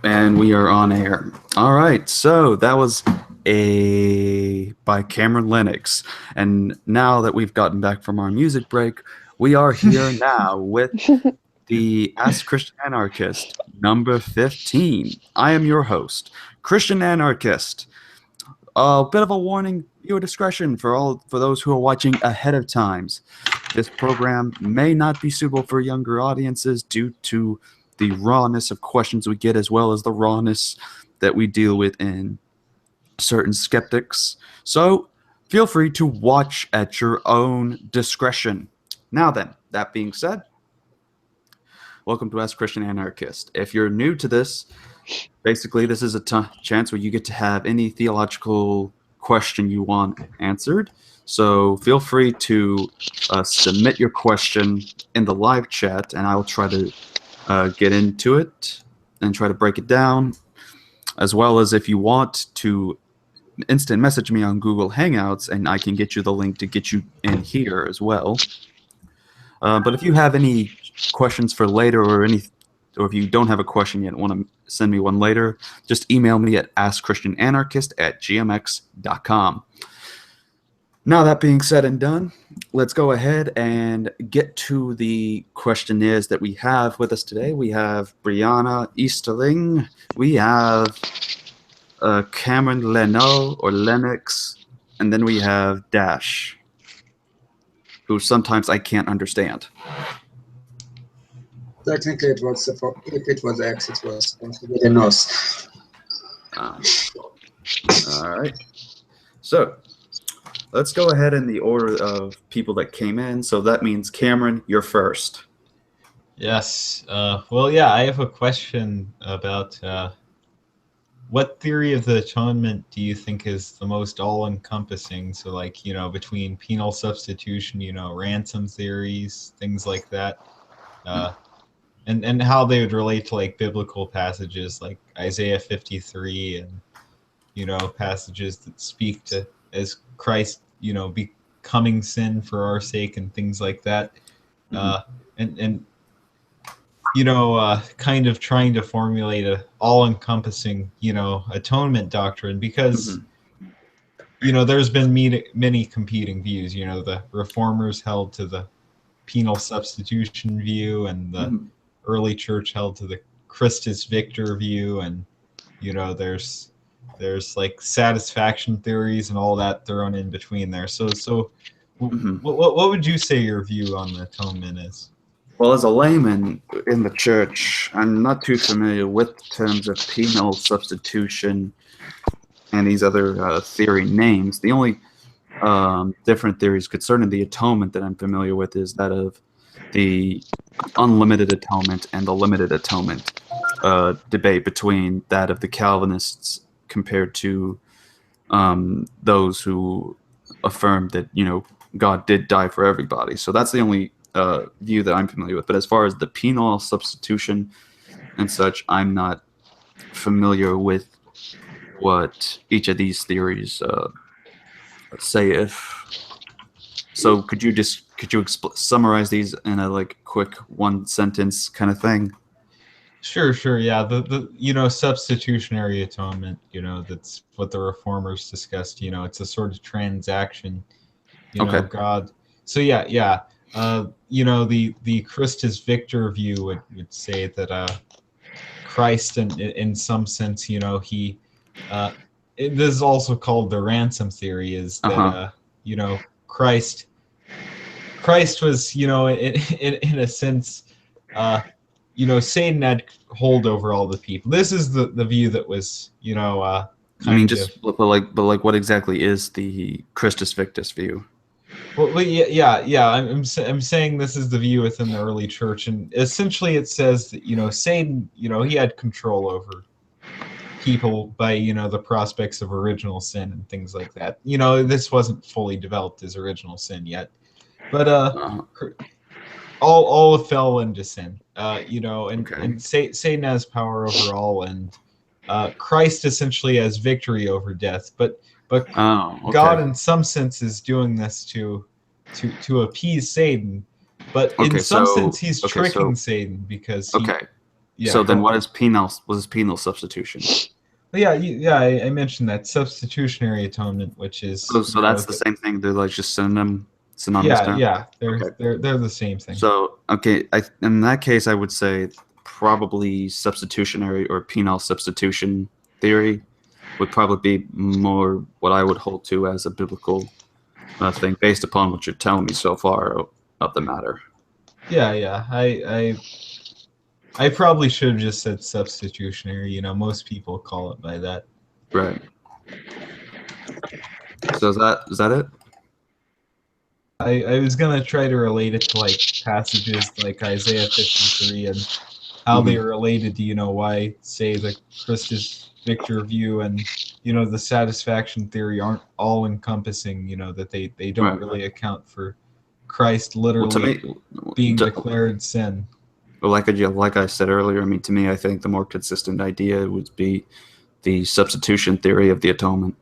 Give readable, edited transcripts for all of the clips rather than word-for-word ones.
And we are on air. All right, so that was a by Cameron Lennox. And now that we've gotten back from our music break, we are here now with the Ask Christian Anarchist number 15. I am your host, Christian Anarchist. A bit of a warning, viewer discretion for those who are watching ahead of times. This program may not be suitable for younger audiences due to the rawness of questions we get, as well as the rawness that we deal with in certain skeptics. So feel free to watch at your own discretion. Now then, that being said, welcome to Ask Christian Anarchist. If you're new to this, basically this is a chance where you get to have any theological question you want answered. So feel free to submit your question in the live chat, and I'll try to get into it and try to break it down, as well as if you want to instant message me on Google Hangouts, and I can get you the link to get you in here as well. But if you have any questions for later, or if you don't have a question yet and want to send me one later, just email me at askchristiananarchist@gmx.com. Now that being said and done, let's go ahead and get to the questionnaires that we have with us today. We have Brianna Easterling. We have Cameron Lennox, and then we have Dash, who sometimes I can't understand. Technically, it was if it was X, it was considered NOS. All right. So let's go ahead in the order of people that came in. So that means, Cameron, you're first. Yes. Well, yeah, I have a question about what theory of the atonement do you think is the most all-encompassing? So, like, between penal substitution, ransom theories, things like that, and how they would relate to, like, biblical passages like Isaiah 53 and, passages that speak to as Christ, becoming sin for our sake and things like that. And kind of trying to formulate a all-encompassing, atonement doctrine, because, there's been many competing views. The reformers held to the penal substitution view, and the early church held to the Christus Victor view, and, there's like satisfaction theories and all that thrown in between there. So what would you say your view on the atonement is? Well, as a layman in the church, I'm not too familiar with terms of penal substitution and these other theory names. The only different theories concerning the atonement that I'm familiar with is that of the unlimited atonement and the limited atonement debate between that of the Calvinists compared to those who affirmed that, God did die for everybody. So that's the only view that I'm familiar with. But as far as the penal substitution and such, I'm not familiar with what each of these theories say. So could you summarize these in a quick one sentence kind of thing? Sure. Yeah, the substitutionary atonement, that's what the reformers discussed. It's a sort of transaction, Okay. God. So yeah. The Christus Victor view would say that Christ, in some sense, he this is also called the ransom theory, is that Christ was, in a sense, Satan had hold over all the people. This is the view that was, but what exactly is the Christus Victus view? Well, yeah. I'm saying this is the view within the early church, and essentially it says that Satan, he had control over people by the prospects of original sin and things like that. This wasn't fully developed as original sin yet, but all fell into sin. And Satan has power over all, and Christ essentially has victory over death, but God in some sense is doing this to appease Satan, but in some sense he's tricking Satan, because Yeah. So then go what on. is penal? What is penal substitution? But I mentioned that substitutionary atonement, which is So that's the same thing. They're like just synonymous term. they're Okay. they're the same thing. So okay, in that case, I would say probably substitutionary or penal substitution theory would probably be more what I would hold to as a biblical thing, based upon what you're telling me so far of the matter. Yeah. I probably should have just said substitutionary. You know, most people call it by that. Right. So is that it? I was gonna try to relate it to like passages like Isaiah 53 and how they Mhm. are related to, why, say, the Christus Victor view and, the satisfaction theory aren't all encompassing, that they don't Right. really account for Christ Well, to literally me, being d- declared sin. well, like I said earlier, I mean, to me, I think the more consistent idea would be the substitution theory of the atonement.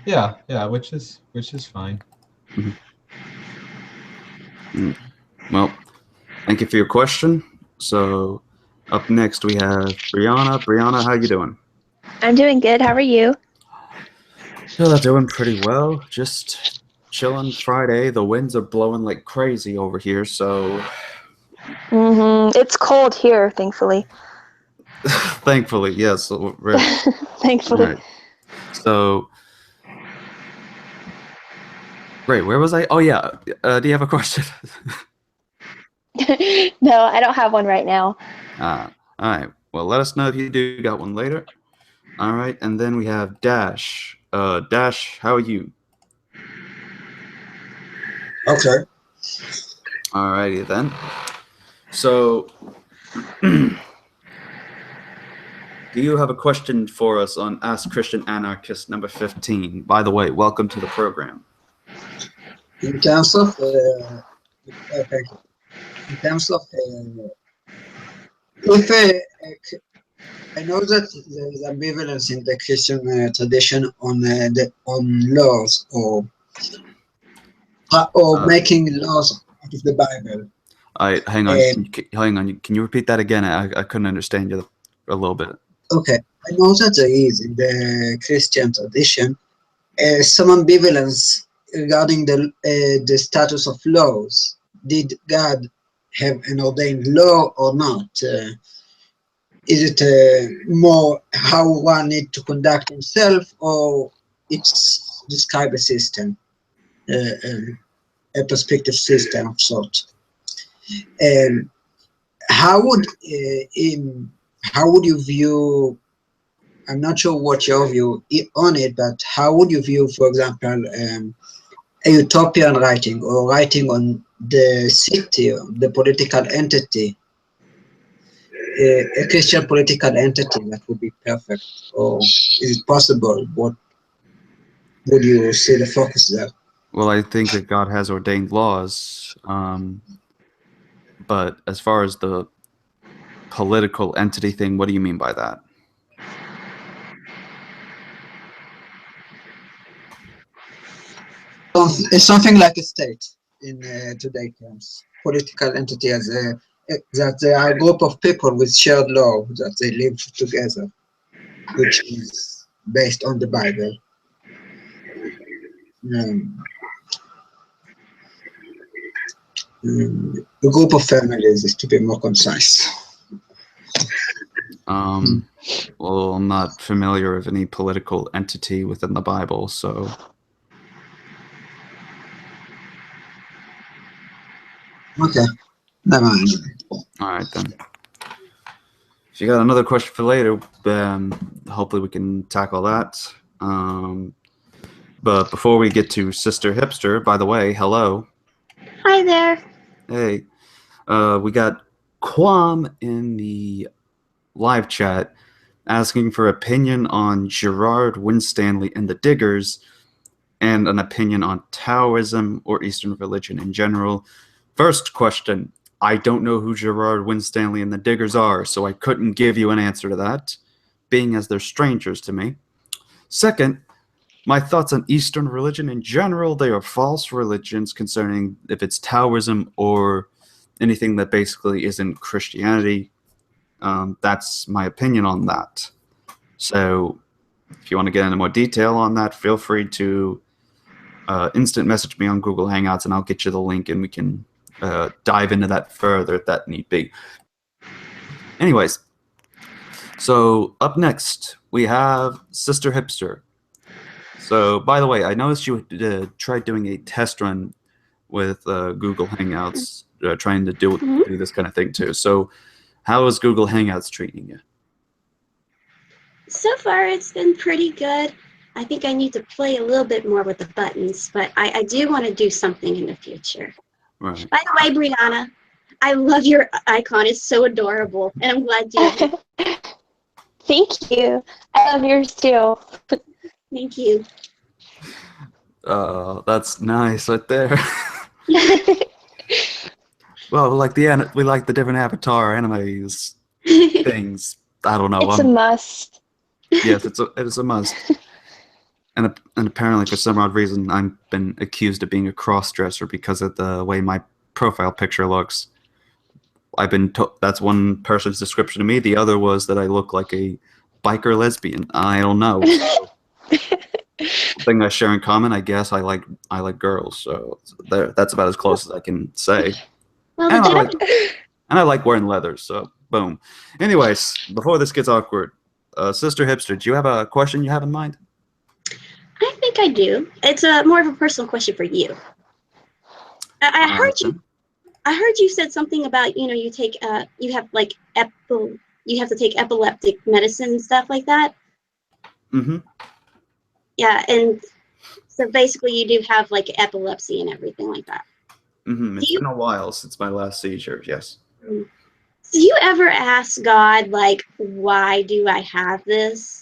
Yeah, which is fine. Mm. Well, thank you for your question. So, up next we have Brianna. Brianna, how you doing? I'm doing good. How are you? Doing pretty well. Just chilling. Friday. The winds are blowing like crazy over here. So, It's cold here, thankfully. thankfully, yes. Right. Thankfully. Right. So, right. Where was I? Oh yeah. Do you have a question? No, I don't have one right now. All right. Well, let us know if you do got one later. All right. And then we have Dash. Dash, how are you? Okay. All righty then. So, do you have a question for us on Ask Christian Anarchist number 15? By the way, welcome to the program. In terms of, thank you. In terms of, if I know that there is ambivalence in the Christian tradition on laws or making laws out of the Bible. Hang on. Can you repeat that again? I couldn't understand you a little bit. Okay, I know that there is in the Christian tradition some ambivalence regarding the status of laws. Did God have an ordained law or not? Is it more how one needs to conduct himself, or it's describe a system, a perspective system of sort? And how would you view? I'm not sure what your view on it, but how would you view, for example, a utopian writing or writing on the city, the political entity, a Christian political entity that would be perfect? Or is it possible? What would you say the focus there? Well, I think that God has ordained laws, but as far as the political entity thing, what do you mean by that? It's something like a state in today terms. Political entity as that there are a group of people with shared law that they live together, which is based on the Bible. A group of families is to be more concise. Well, I'm not familiar with any political entity within the Bible, so. Okay, never mind. All right then. If you got another question for later, hopefully we can tackle that. But before we get to Sister Hipster, by the way, hello. Hi there. Hey, we got Quam in the live chat asking for opinion on Gerard Winstanley and the Diggers, and an opinion on Taoism or Eastern religion in general. First question, I don't know who Gerard Winstanley and the Diggers are, so I couldn't give you an answer to that, being as they're strangers to me. Second, my thoughts on Eastern religion in general, they are false religions concerning if it's Taoism or anything that basically isn't Christianity. That's my opinion on that. So if you want to get into more detail on that, feel free to instant message me on Google Hangouts, and I'll get you the link, and we can dive into that further if that need be. Anyways, so up next we have Sister Hipster. So, by the way, I noticed you tried doing a test run with Google Hangouts, trying to do this kind of thing too. So, how is Google Hangouts treating you? So far, it's been pretty good. I think I need to play a little bit more with the buttons, but I do want to do something in the future. Right. By the way, Brianna, I love your icon. It's so adorable, and I'm glad you have it. Thank you. I love yours too. Thank you. That's nice right there. Well, we like the different avatar animes things. I don't know. It's a must. Yes, it is a must. And apparently, for some odd reason, I've been accused of being a cross-dresser because of the way my profile picture looks. I've been that's one person's description to me. The other was that I look like a biker lesbian. I don't know. So, thing I share in common, I guess I like girls. So that's about as close as I can say. Well, And I like wearing leather. So boom. Anyways, before this gets awkward, Sister Hipster, do you have a question you have in mind? I think I do. It's more of a personal question for you. I heard you. I heard you said something about you take you have like you have to take epileptic medicine and stuff like that. Mm-hmm. Yeah, and so basically you do have like epilepsy and everything like that. Mm-hmm. It's been a while since my last seizure. Yes. Do you ever ask God like, why do I have this?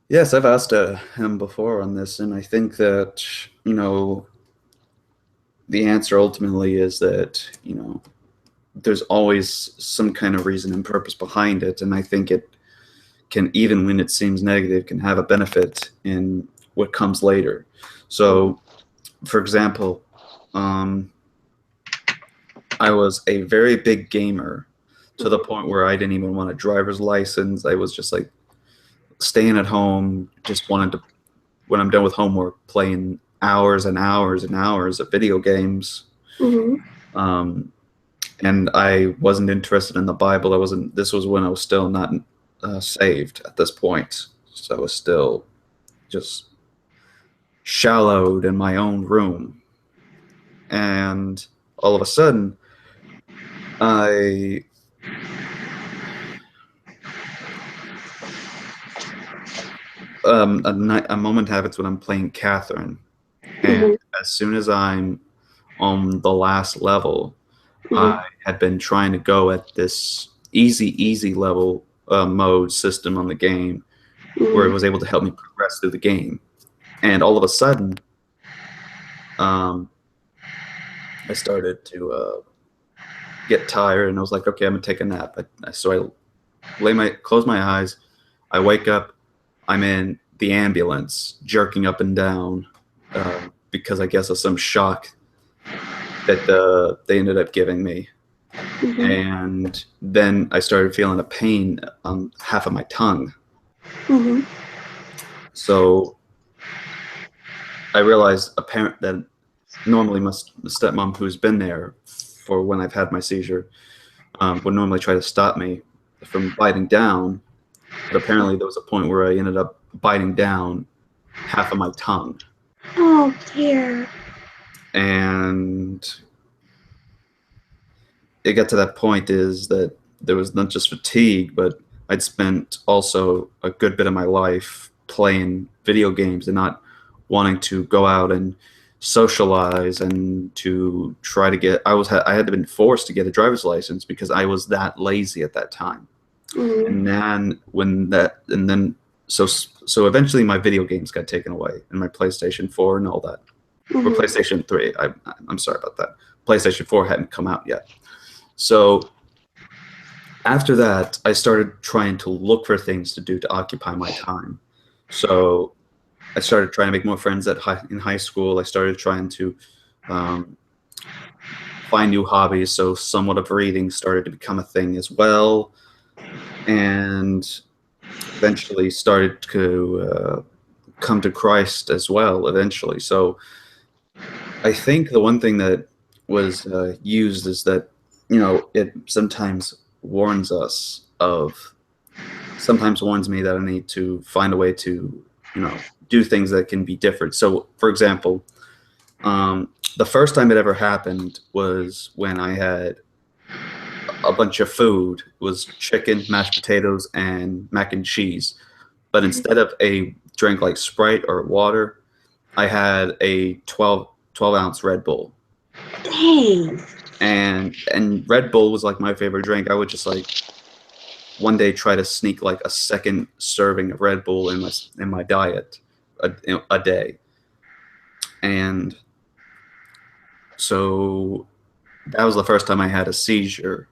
Yes, I've asked him before on this, and I think that, the answer ultimately is that, there's always some kind of reason and purpose behind it, and I think it can, even when it seems negative, can have a benefit in what comes later. So, for example, I was a very big gamer to the point where I didn't even want a driver's license. I was just like, staying at home, just wanted to, when I'm done with homework, playing hours and hours and hours of video games. Mm-hmm. And I wasn't interested in the Bible. This was when I was still not saved at this point. So I was still just shallowed in my own room. And all of a sudden, a moment happens when I'm playing Catherine, and as soon as I'm on the last level, I had been trying to go at this easy level mode system on the game, where it was able to help me progress through the game. And all of a sudden, I started to get tired, and I was like, okay, I'm gonna take a nap. So I close my eyes, I wake up, I'm in the ambulance, jerking up and down because I guess of some shock that they ended up giving me. And then I started feeling a pain on half of my tongue. So I realized a parent that normally my stepmom, who's been there for when I've had my seizure, would normally try to stop me from biting down. But apparently there was a point where I ended up biting down half of my tongue. Oh dear. And it got to that point is that there was not just fatigue, but I'd spent also a good bit of my life playing video games and not wanting to go out and socialize and to try to get, I had been forced to get a driver's license because I was that lazy at that time. And then so eventually my video games got taken away, and my PlayStation 4 and all that. Or PlayStation 3. I'm sorry about that. PlayStation 4 hadn't come out yet. So after that, I started trying to look for things to do to occupy my time. So I started trying to make more friends in high school. I started trying to find new hobbies. So somewhat of reading started to become a thing as well, and eventually started to come to Christ as well. Eventually, so I think the one thing that was used is that it sometimes warns me that I need to find a way to do things that can be different. So, for example, the first time it ever happened was when I had a bunch of food. It was chicken, mashed potatoes, and mac and cheese. But instead of a drink like Sprite or water, I had a 12-ounce Red Bull. Dang. And Red Bull was like my favorite drink. I would just like one day try to sneak like a second serving of Red Bull in my diet a day. And so that was the first time I had a seizure.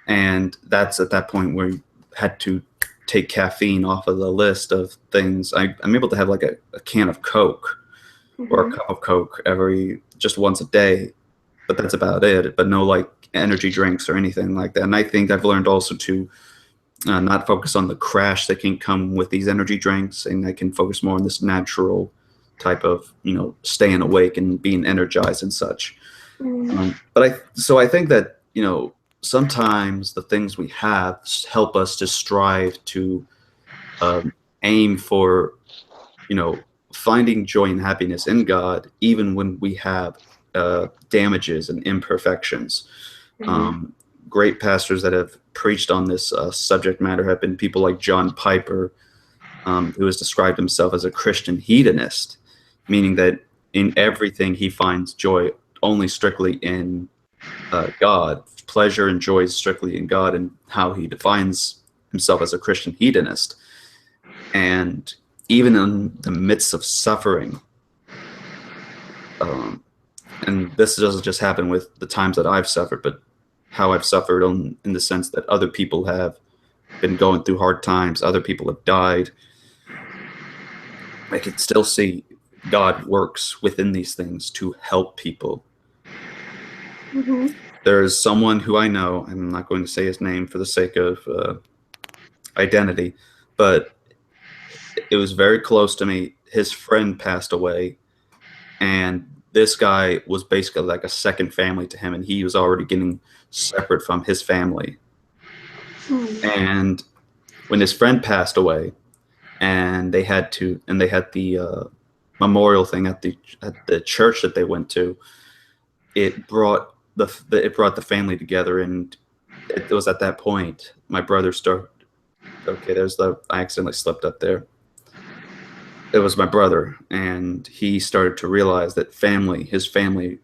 And that's at that point where you had to take caffeine off of the list of things. I'm able to have like a can of Coke or a cup of Coke just once a day, but that's about it. But no like energy drinks or anything like that. And I think I've learned also to not focus on the crash that can come with these energy drinks, and I can focus more on this natural type of staying awake and being energized and such. But I think that sometimes the things we have help us to strive to aim for finding joy and happiness in God, even when we have damages and imperfections. Great pastors that have preached on this subject matter have been people like John Piper, who has described himself as a Christian hedonist, meaning that in everything he finds joy only strictly in God, pleasure and joy strictly in God, and how he defines himself as a Christian hedonist. And even in the midst of suffering, and this doesn't just happen with the times that I've suffered, but how I've suffered in the sense that other people have been going through hard times, other people have died. I can still see God works within these things to help people. There is someone who I know, I'm not going to say his name for the sake of identity, but it was very close to me. His friend passed away, and this guy was basically like a second family to him, and he was already getting separate from his family. And when his friend passed away, and they had the memorial thing at the church that they went to, it brought the family together. And it was at that point my brother started. Okay, I accidentally slipped up there. It was my brother, and he started to realize that his family,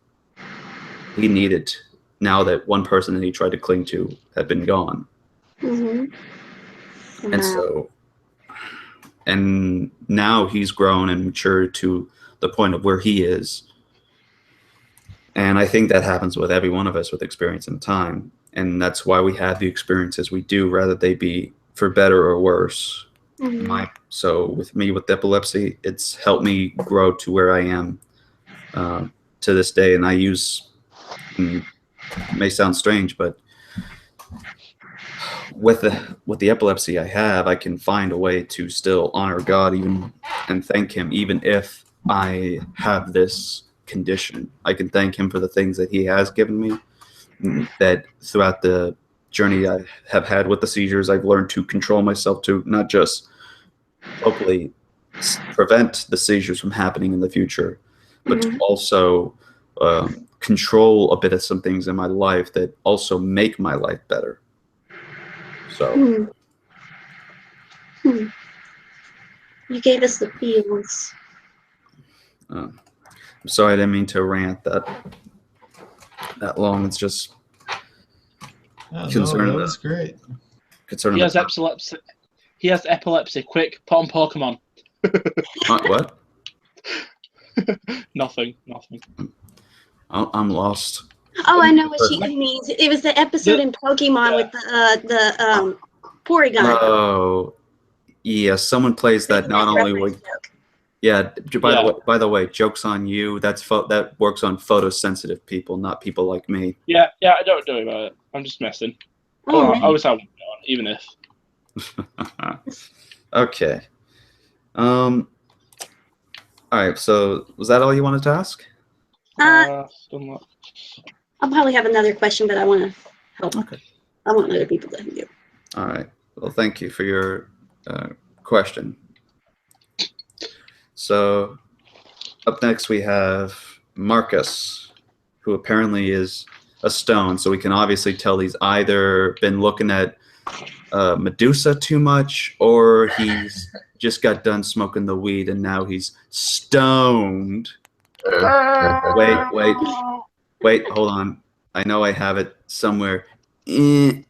he needed, now that one person that he tried to cling to had been gone. And so, and now he's grown and matured to the point of where he is. And I think that happens with every one of us with experience and time. And that's why we have the experiences we do, rather they be for better or worse. So with me, with epilepsy, it's helped me grow to where I am to this day. And it may sound strange, but with the epilepsy I have, I can find a way to still honor God and thank him, even if I have this condition. I can thank him for the things that he has given me, that throughout the journey I have had with the seizures, I've learned to control myself to not just hopefully prevent the seizures from happening in the future, but to also control a bit of some things in my life that also make my life better. So You gave us the feels. I'm sorry, I didn't mean to rant that long. It's just concerning. No, that was great. He has epilepsy. He has epilepsy. Quick, put on Pokemon. What? Nothing. I'm lost. Oh, I know what she means. It was the episode in Pokemon with the Porygon. Oh, yeah. Someone plays that not only with. Yeah. Yeah. By the way, jokes on you. That works on photosensitive people, not people like me. Yeah, don't worry about it. I'm just messing. All Oh, right. I was having on, even if. Okay. All right. So was that all you wanted to ask? Still not. I'll probably have another question, but I want to help. Okay. I want other people to do. All right. Well, thank you for your question. So up next we have Marcus, who apparently is a stone. So we can obviously tell he's either been looking at Medusa too much, or he's just got done smoking the weed and now he's stoned. Wait, hold on. I know I have it somewhere. There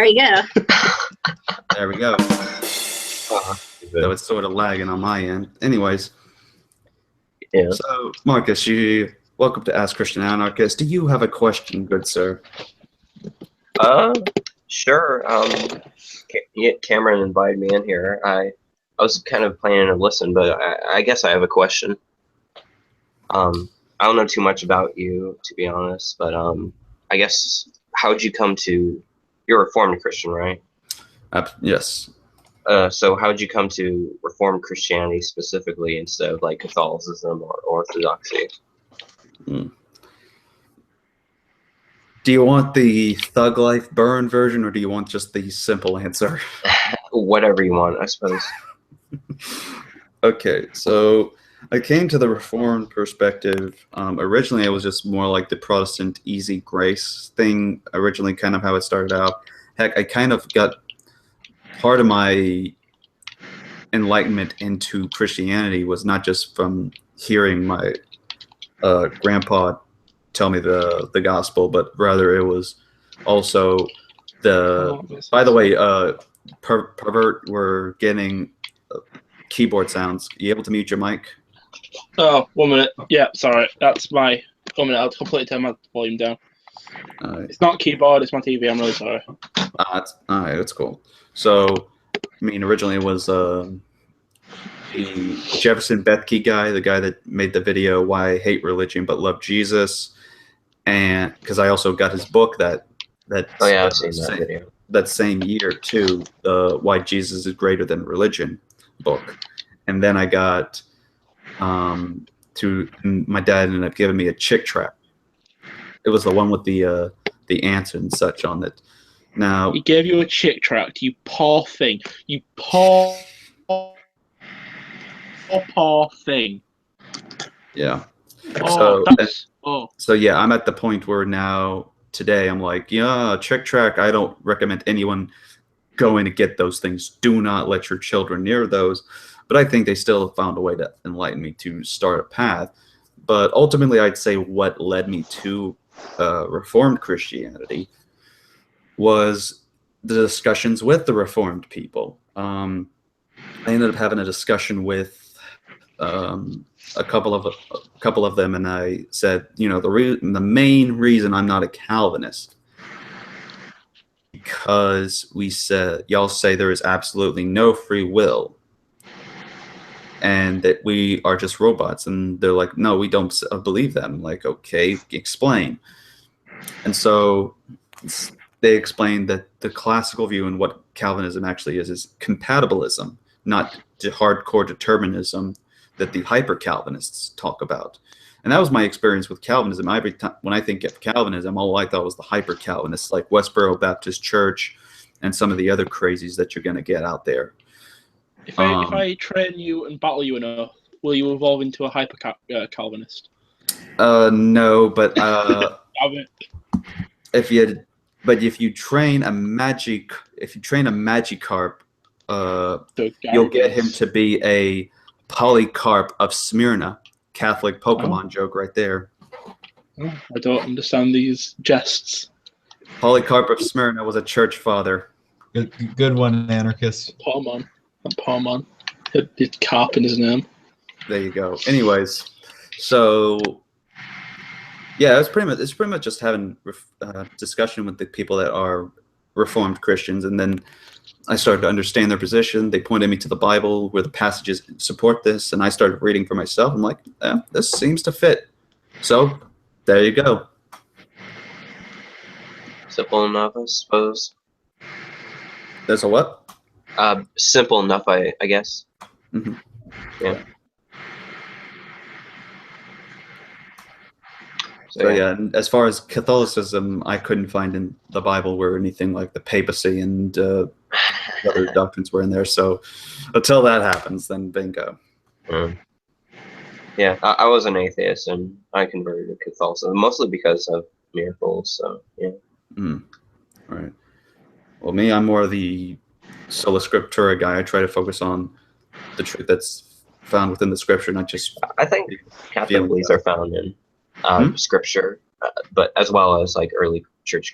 you go. There we go. Though it's sort of lagging on my end. Anyways. Yeah. So, Marcus, welcome to Ask Christian Anarchist. Do you have a question, good sir? Sure. Cameron invited me in here. I was kind of planning to listen, but I guess I have a question. I don't know too much about you, to be honest, but I guess how'd you come to? You're a Reformed Christian, right? Yes. So how'd you come to Reformed Christianity specifically instead of like Catholicism or Orthodoxy? Do you want the Thug Life Burn version, or do you want just the simple answer? Whatever you want, I suppose. Okay, so I came to the Reformed perspective. Originally, it was just more like the Protestant easy grace thing. Originally, kind of how it started out. Heck, I kind of got part of my enlightenment into Christianity was not just from hearing my grandpa tell me the gospel, but rather it was also by the way, pervert, we're getting keyboard sounds. You able to mute your mic? Oh, 1 minute. Yeah, sorry. That's my 1 minute. I'll completely turn my volume down. It's not keyboard, it's my TV. I'm really sorry. All right, that's cool. So, I mean, originally it was the Jefferson Bethke guy, the guy that made the video "Why I Hate Religion But Love Jesus," and because I also got his book that Oh yeah, I've seen that video. That same year too, the "Why Jesus Is Greater Than Religion" book, and then I got and my dad ended up giving me a Chick Tract. It was the one with the ants and such on it. Now he gave you a Chick Tract, you poor thing. You poor thing. Yeah. Oh, So yeah, I'm at the point where now today I'm like, yeah, Chick Tract. I don't recommend anyone going to get those things. Do not let your children near those. But I think they still found a way to enlighten me to start a path. But ultimately, I'd say what led me to Reformed Christianity was the discussions with the Reformed people. I ended up having a discussion with a couple of them, and I said, the main reason I'm not a Calvinist, because y'all say there is absolutely no free will and that we are just robots. And they're like, no, we don't believe that. I'm like, okay, explain. And so they explained that the classical view and what Calvinism actually is compatibilism, not hardcore determinism that the hyper-Calvinists talk about. And that was my experience with Calvinism. Every time when I think of Calvinism, all I thought was the hyper-Calvinists, like Westboro Baptist Church and some of the other crazies that you're going to get out there. If I train you and battle you enough, will you evolve into a hyper-Calvinist? No, but if you train a Magikarp, you'll get him to be a Polycarp of Smyrna. Catholic Pokemon joke right there. Oh, I don't understand these jests. Polycarp of Smyrna was a church father. Good one, Anarchist. Poor man. It's carp in his name. There you go. Anyways, so yeah, it's pretty much just having discussion with the people that are Reformed Christians, and then I started to understand their position. They pointed me to the Bible where the passages support this, and I started reading for myself. I'm like, this seems to fit. So there you go. Simple enough, I suppose. There's a what? Simple enough, I guess. Mm-hmm. Yeah. So yeah, and as far as Catholicism, I couldn't find in the Bible where anything like the papacy and other doctrines were in there. So until that happens, then bingo. Yeah, I was an atheist and I converted to Catholicism mostly because of miracles. So yeah. Right. Well, me, I'm more the sola scriptura guy. I try to focus on the truth that's found within the scripture, not just. I think Catholic beliefs are found in scripture, but as well as like early church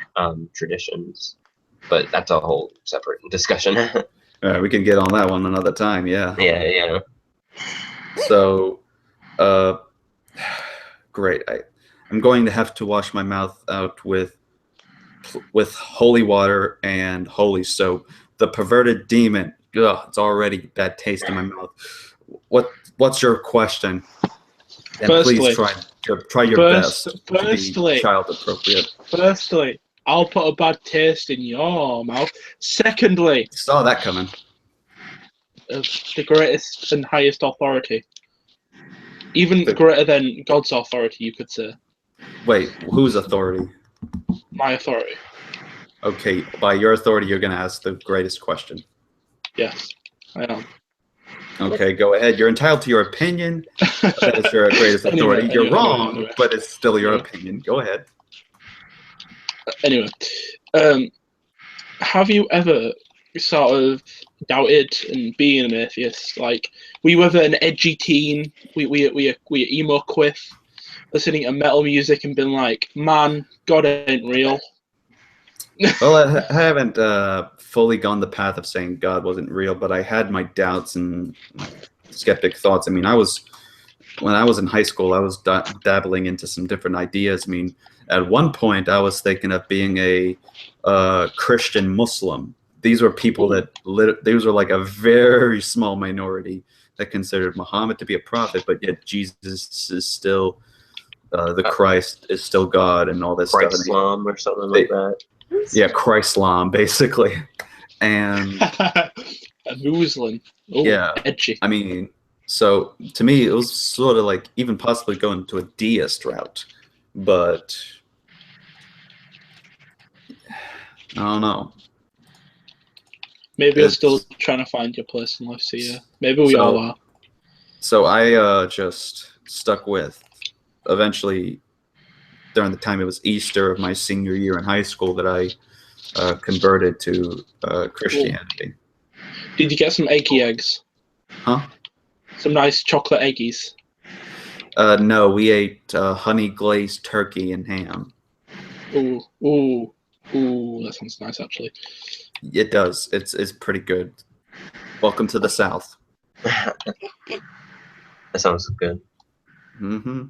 traditions. But that's a whole separate discussion. We can get on that one another time. Yeah. Yeah. So, great. I'm going to have to wash my mouth out with holy water and holy soap. The perverted demon. Ugh, it's already bad taste in my mouth. What's your question? And please try your best to be child appropriate. Firstly, I'll put a bad taste in your mouth. Secondly, saw that coming. The greatest and highest authority, even greater than God's authority, you could say. Wait, whose authority? My authority. Okay, by your authority, you're going to ask the greatest question. Yes, I am. Okay, go ahead. You're entitled to your opinion. That is your greatest authority. You're wrong, but it's still your opinion. Go ahead. Anyway, have you ever sort of doubted and being an atheist? Like, were you ever an edgy teen? We emo quiff, listening to metal music and been like, man, God ain't real. Well, I haven't fully gone the path of saying God wasn't real, but I had my doubts and skeptic thoughts. I mean, when I was in high school, I was dabbling into some different ideas. I mean, at one point, I was thinking of being a Christian Muslim. These were people these were like a very small minority that considered Muhammad to be a prophet, but yet Jesus is still the Christ is still God and all this stuff. Islam or something like that. Yeah, Chrislam, basically. And a Muslim. Oh, yeah, edgy. I mean, so to me, it was sort of like even possibly going to a deist route, but I don't know. Maybe you're still trying to find your place in life, so yeah. Maybe we all are. So I just stuck with, eventually, during the time it was Easter of my senior year in high school, that I converted to Christianity. Did you get some eggy eggs? Huh? Some nice chocolate eggies? No, we ate honey glazed turkey and ham. Ooh, that sounds nice, actually. It does. It's pretty good. Welcome to the South. That sounds good. Mm-hmm.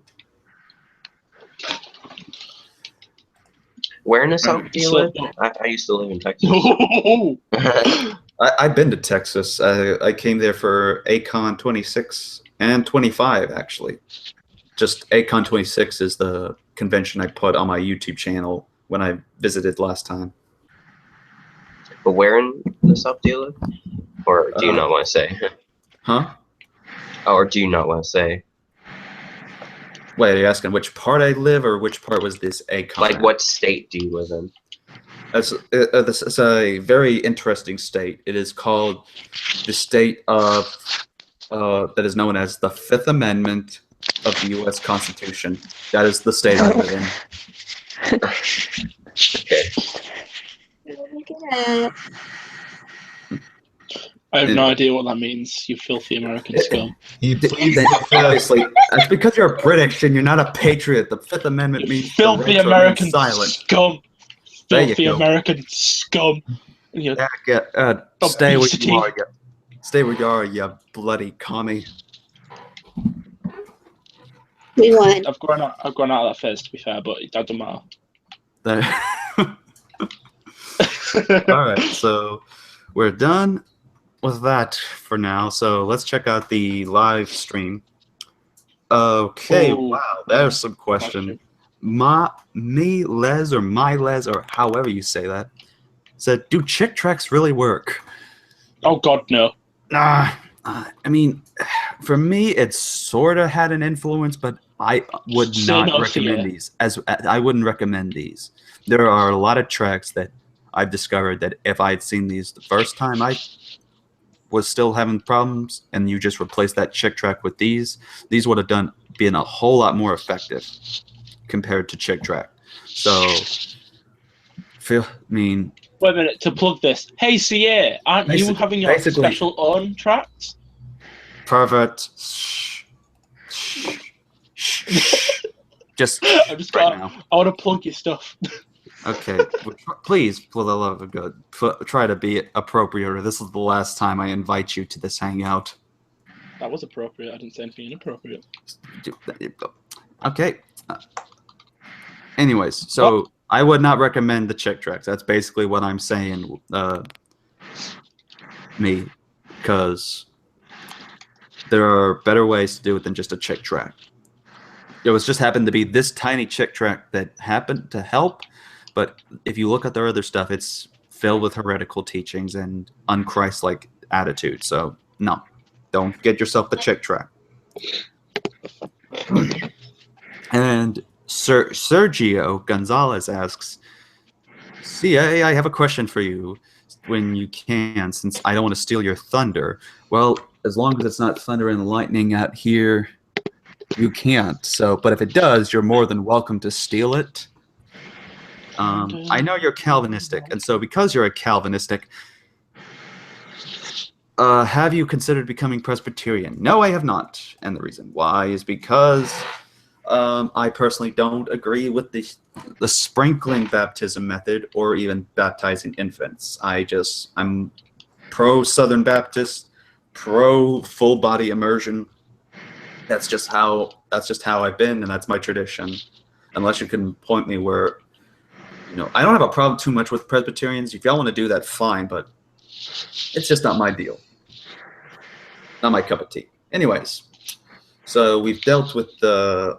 Where in the South do you live? I used to live in Texas. I've been to Texas. I came there for ACON 26 and 25, actually. Just ACON 26 is the convention I put on my YouTube channel when I visited last time. But where in the South do you live? Or do you not want to say? Huh? Or do you not want to say? Wait, are you asking which part I live, or which part was this ACON? Like, what state do you live in? It's a very interesting state. It is called the state of, that is known as the Fifth Amendment of the U.S. Constitution. That is the state I live in. Okay. Look at I have no idea what that means, you filthy American scum. Obviously, that's because you're British and you're not a patriot. The Fifth Amendment means Filthy American silent. scum. Filthy American scum. Stay where you are. Stay where you are, you bloody commie. We won. I've gone out of that phase, to be fair, but it doesn't matter. All right, so we're done with that for now. So let's check out the live stream. Okay, Ooh, wow, there's some question. Les, or however you say that, said, "Do chick tracks really work?" Oh God, no. Nah, I mean, for me, it sort of had an influence, but I would Same not else recommend here. these. I wouldn't recommend these. There are a lot of tracks that I've discovered that if I had seen these the first time, I was still having problems, and you just replace that chick track with these would have been a whole lot more effective compared to chick track. So, I mean, Wait a minute, to plug this. Hey, CA, aren't you having your basically, special own tracks? pervert. Just I'm just right now. I want to plug your stuff. Okay, please, for the love of God, try to be appropriate, or this is the last time I invite you to this hangout. That was appropriate. I didn't say anything inappropriate. Okay. Anyways, so I would not recommend the chick tracks. That's basically what I'm saying. Because there are better ways to do it than just a chick track. It was just happened to be this tiny chick track that happened to help, but if you look at their other stuff, it's filled with heretical teachings and unchristlike attitudes. So no, don't get yourself the chick track. And Sergio Gonzalez asks, "CA, I have a question for you when you can, since I don't want to steal your thunder." Well, as long as it's not thunder and lightning out here, you can't. So, but if it does, you're more than welcome to steal it. I know you're Calvinistic, and so because you're a Calvinistic, have you considered becoming Presbyterian? No, I have not. And the reason why is because I personally don't agree with the sprinkling baptism method or even baptizing infants. I'm pro Southern Baptist, pro full body immersion. That's just how I've been, and that's my tradition. Unless you can point me where, I don't have a problem too much with Presbyterians. If y'all want to do that, fine, but it's just not my deal. Not my cup of tea. Anyways, so we've dealt with the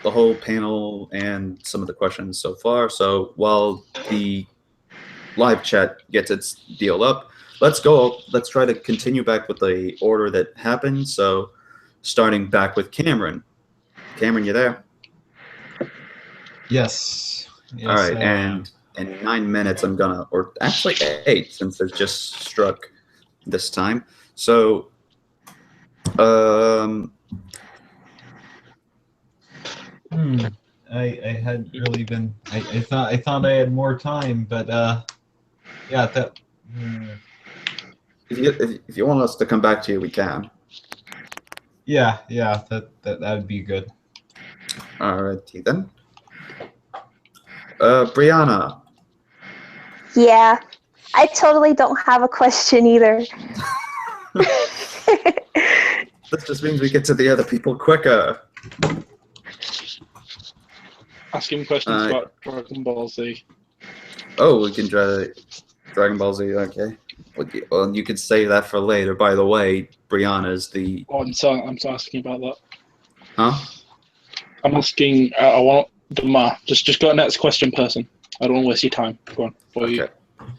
whole panel and some of the questions so far. So while the live chat gets its deal up, let's try to continue back with the order that happened. So starting back with Cameron. Cameron, you there? Yes. All right, and in 9 minutes, I'm gonna, or actually 8, since it just struck this time. So, I had really been. I thought I had more time, but yeah. That. If you want us to come back to you, we can. Yeah. That would be good. Alrighty then. Brianna. Yeah, I totally don't have a question either. This just means we get to the other people quicker. Ask him questions about Dragon Ball Z. Oh, we can try Dragon Ball Z. Okay. Well, you could save that for later. By the way, Brianna's the. Oh, I'm asking about that. Huh? I'm asking. I want the math. Just go to the next question, person. I don't want to waste your time. Go on. Okay.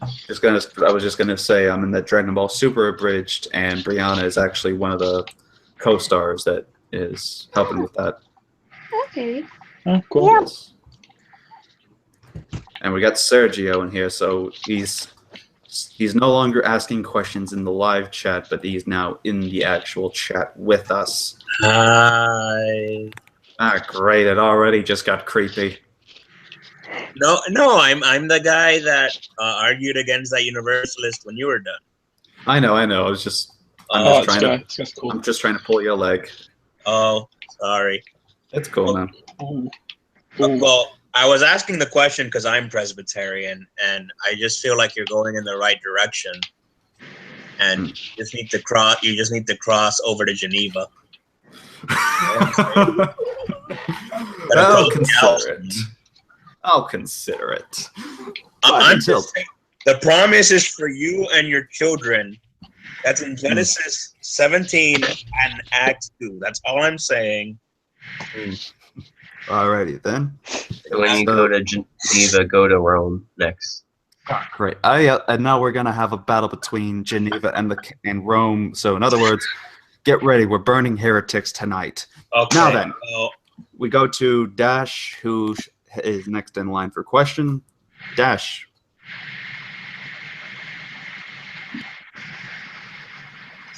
I was just gonna say I'm in that Dragon Ball Super Abridged, and Brianna is actually one of the co-stars that is helping with that. Okay. Oh, cool. Yeah. And we got Sergio in here, so he's no longer asking questions in the live chat, but he's now in the actual chat with us. Hi. Great! It already just got creepy. No, I'm the guy that argued against that universalist when you were done. I know. I'm just cool. I'm just trying to pull your leg. Oh, sorry. It's cool, man. Ooh. Well, I was asking the question because I'm Presbyterian, and I just feel like you're going in the right direction. And you just need to cross over to Geneva. I'll consider it. I'm just saying. The promise is for you and your children. That's in Genesis 17 and Acts 2. That's all I'm saying. Alrighty then. When you go to Geneva, go to Rome next. Great. And now we're gonna have a battle between Geneva and Rome. So in other words, get ready. We're burning heretics tonight. Okay. Now then, we go to Dash, who is next in line for question. Dash.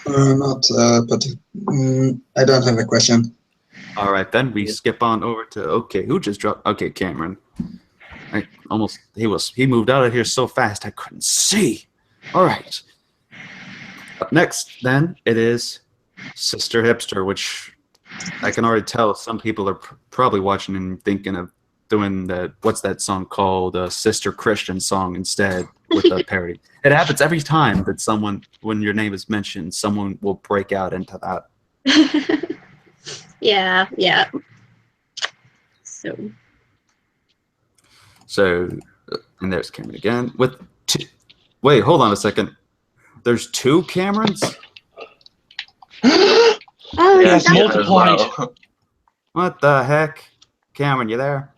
Not, but I don't have a question. All right, then we skip on over to who just dropped? Okay, Cameron. He moved out of here so fast I couldn't see. All right. Up next, then it is Sister Hipster, which I can already tell some people are probably watching and thinking of doing what's that song called? Sister Christian song instead with the parody. It happens every time that when your name is mentioned, someone will break out into that. Yeah. So, and there's Cameron again with two. Wait, hold on a second. There's two Camerons? Oh, Yes, that's multiplied. What the heck? Cameron, you there?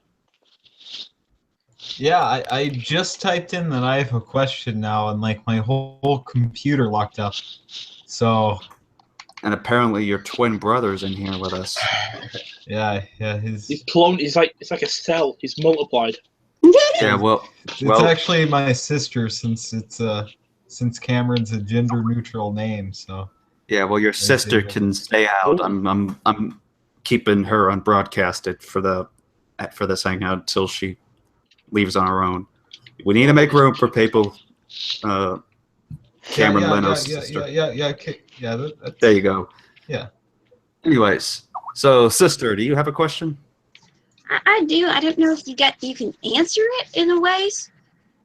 Yeah, I just typed in that I have a question now, and like my whole computer locked up. So. And apparently your twin brother's in here with us. Yeah. He's cloned. He's like a cell. He's multiplied. Yeah, well, it's actually my sister since Cameron's a gender neutral name. So. Yeah, well, your sister can stay out. I'm keeping her unbroadcasted for this hangout until she leaves on her own. We need to make room for people. Cameron Leno's sister. Yeah. There you go. Yeah. Anyways, so sister, do you have a question? I do. I don't know if you can answer it in a ways,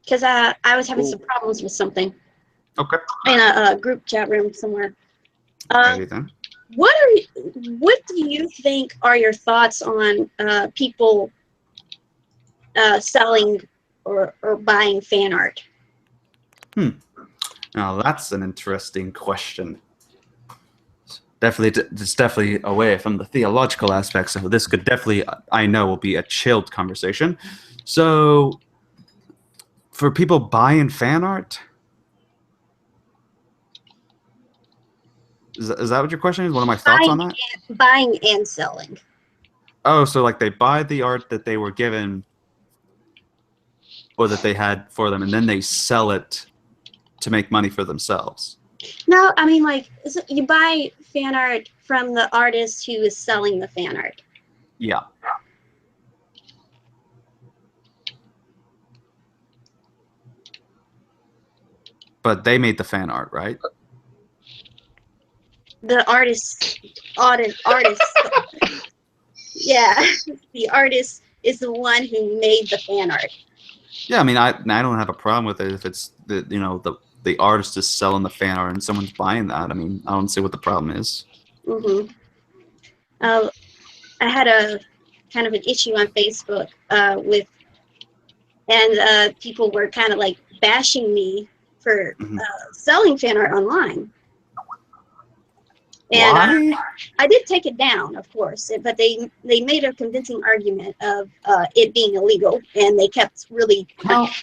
because I was having some problems with something. Okay. In a group chat room somewhere. Then. What do you think are your thoughts on people selling or buying fan art? Now that's an interesting question. It's definitely away from the theological aspects, so this could definitely, I know, will be a chilled conversation. So, for people buying fan art, is that what your question is? What are my thoughts on that? Buying and selling. Oh, so like they buy the art that they were given or that they had for them, and then they sell it to make money for themselves. No, I mean, like, you buy fan art from the artist who is selling the fan art. Yeah. But they made the fan art, right? The artist. Yeah, the artist is the one who made the fan art. Yeah, I mean, I don't have a problem with it if it's the artist is selling the fan art and someone's buying that. I mean, I don't see what the problem is. Mm-hmm. I had a kind of an issue on Facebook and people were kind of like bashing me for selling fan art online. And I did take it down, of course, but they made a convincing argument of it being illegal, and they kept really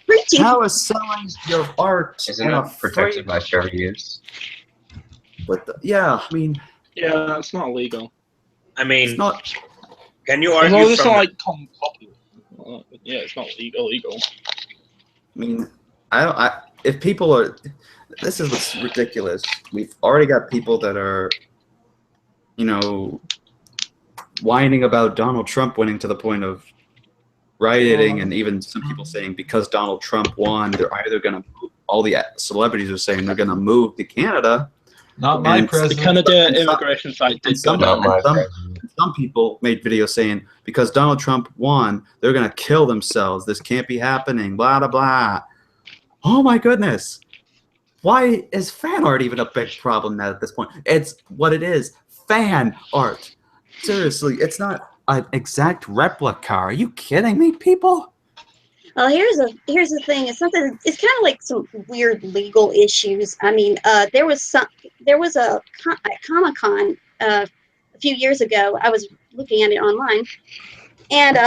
preaching. How is selling your art protected by fair use? Yeah, I mean... Yeah, it's not illegal. I mean, it's not... Can you As argue long as it's from... not like copy. Yeah, it's not illegal. I mean, if people are... This is what's ridiculous. We've already got people that are... whining about Donald Trump winning to the point of rioting, and even some people saying because Donald Trump won, they're either going to move. All the celebrities are saying they're going to move to Canada. Not my president. The Canada immigration site did go down. Some people made videos saying because Donald Trump won, they're going to kill themselves. This can't be happening. Blah, blah, blah. Oh, my goodness. Why is fan art even a big problem now at this point? It's what it is. Fan art. Seriously, it's not an exact replica. Are you kidding me, people? Well, here's the thing. It's something. It's kind of like some weird legal issues. I mean, there was a at Comic-Con a few years ago. I was looking at it online, and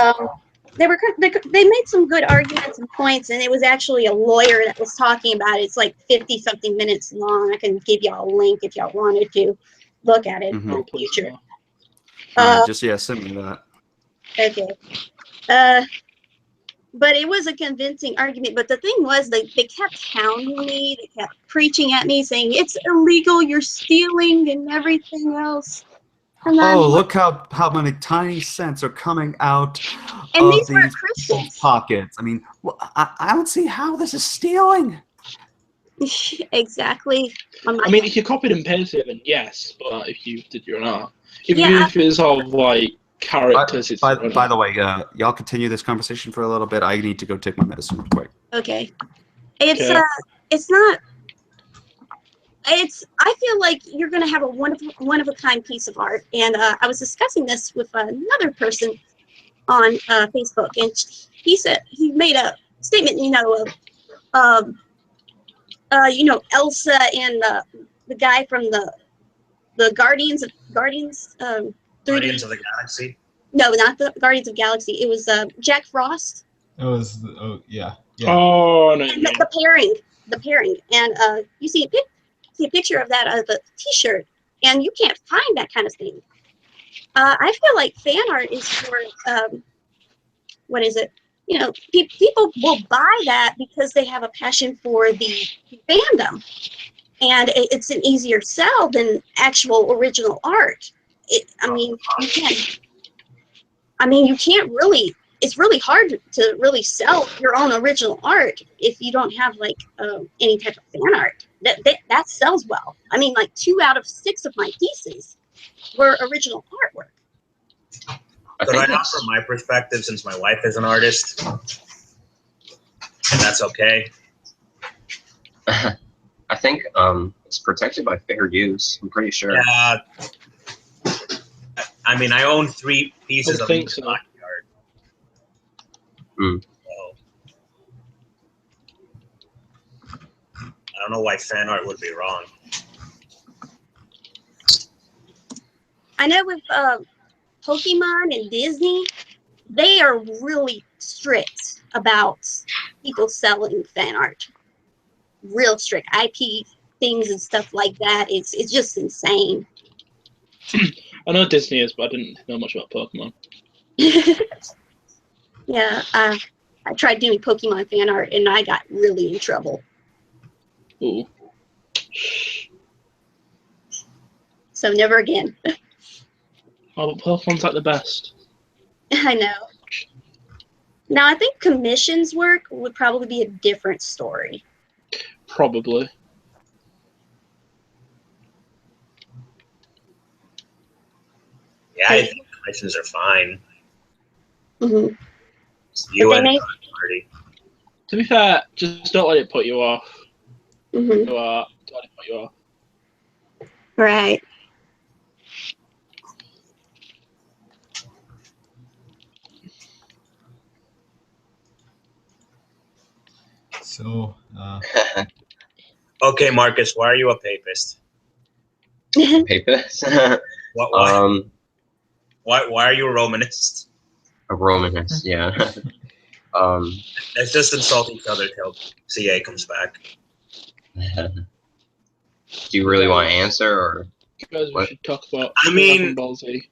they made some good arguments and points, and it was actually a lawyer that was talking about it. It's like 50 something minutes long. I can give y'all a link if y'all wanted to look at it in the future. Just send me that. Okay. But it was a convincing argument. But the thing was, they kept hounding me. They kept preaching at me, saying it's illegal, you're stealing, and everything else. And Oh, look how many tiny cents are coming out and of these were these Christians. pockets. I mean, I don't see how this is stealing. Exactly. I mean, if you copied and pasted it, then yes. But if you did your own art, even Yeah. if it's all like characters, it's By the way, y'all continue this conversation for a little bit. I need to go take my medicine real quick. Okay. It's Okay. it's not. I feel like you're going to have a one of a kind piece of art, and I was discussing this with another person on Facebook, and he said he made a statement, of Elsa and the guy from the Guardians 3D. Guardians of the Galaxy. No, not the Guardians of Galaxy. It was Jack Frost. It was yeah. Oh no. And the pairing, and you see a picture of that the T-shirt, and you can't find that kind of thing. I feel like fan art is for what is it? People will buy that because they have a passion for the fandom, and it's an easier sell than actual original art. You can't really. It's really hard to really sell your own original art if you don't have like any type of fan art that sells well. I mean, like 2 out of 6 of my pieces were original artwork. I So think right now, from my perspective, since my wife is an artist, and that's okay. I think it's protected by fair use. I'm pretty sure. Yeah. I mean, I own 3 pieces of think so. art. Mm. So, I don't know why fan art would be wrong. I know with Pokemon and Disney, they are really strict about people selling fan art. Real strict IP things and stuff like that. It's just insane. I know Disney is, but I didn't know much about Pokemon. Yeah, I tried doing Pokemon fan art and I got really in trouble. Ooh. So never again. Oh, but Pokemon's like the best. I know. Now I think commissions work would probably be a different story. Probably. Yeah, I think commissions are fine. Mm-hmm. You But they and may- party. To be fair, just don't let it put you off. Mm-hmm. Don't let it put you off. Right. So Okay, Marcus, why are you a papist? Papist. Why are you a Romanist? A Romanist, yeah. Let's just insult each other till CA comes back. Do you really want to answer, or Guys, we what? should talk about I mean- Dragon Ball Z.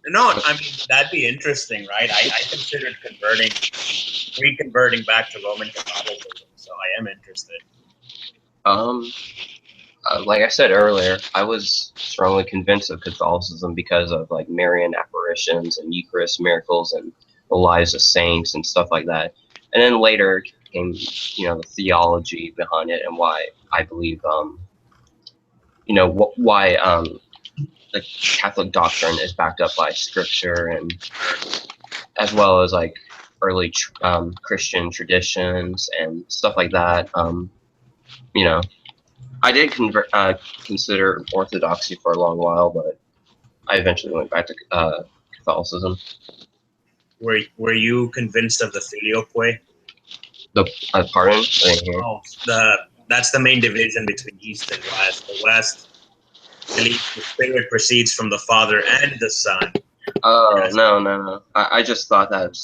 No, I mean, that'd be interesting, right? I considered reconverting back to Roman Catholicism, so I am interested. Like I said earlier, I was strongly convinced of Catholicism because of like Marian apparitions and Eucharist miracles and the lives of saints and stuff like that. And then later came, the theology behind it and why I believe, why the Catholic doctrine is backed up by Scripture, and as well as like early Christian traditions and stuff like that. I did consider Orthodoxy for a long while, but I eventually went back to Catholicism. were you convinced of the filioque? Pardon? I didn't hear. Oh, that's the main division between East and West. The West believes the Spirit proceeds from the Father and the Son. Oh, no. I just thought that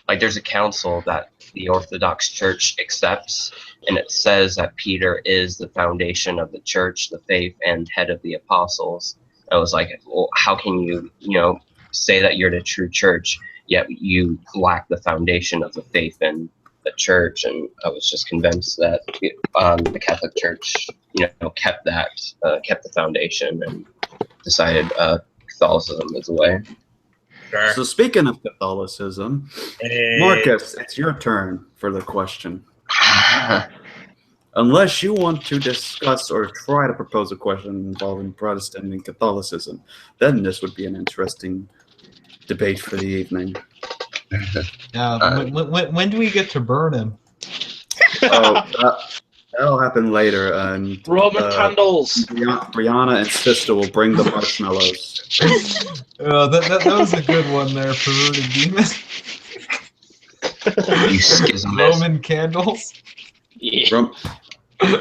like there's a council that the Orthodox Church accepts, and it says that Peter is the foundation of the church, the faith, and head of the apostles. I was like, well, how can you say that you're the true church, yet you lack the foundation of the faith and the church? And I was just convinced that the Catholic Church, kept the foundation and decided Catholicism is the way. Sure. So speaking of Catholicism, Marcus, it's your turn for the question. Unless you want to discuss or try to propose a question involving Protestant and Catholicism, then this would be an interesting debate for the evening. When do we get to burn him? That'll happen later. And Roman candles. Brianna and Sister will bring the marshmallows. That was a good one there, perverted demon. You schismist. Roman candles. Yeah.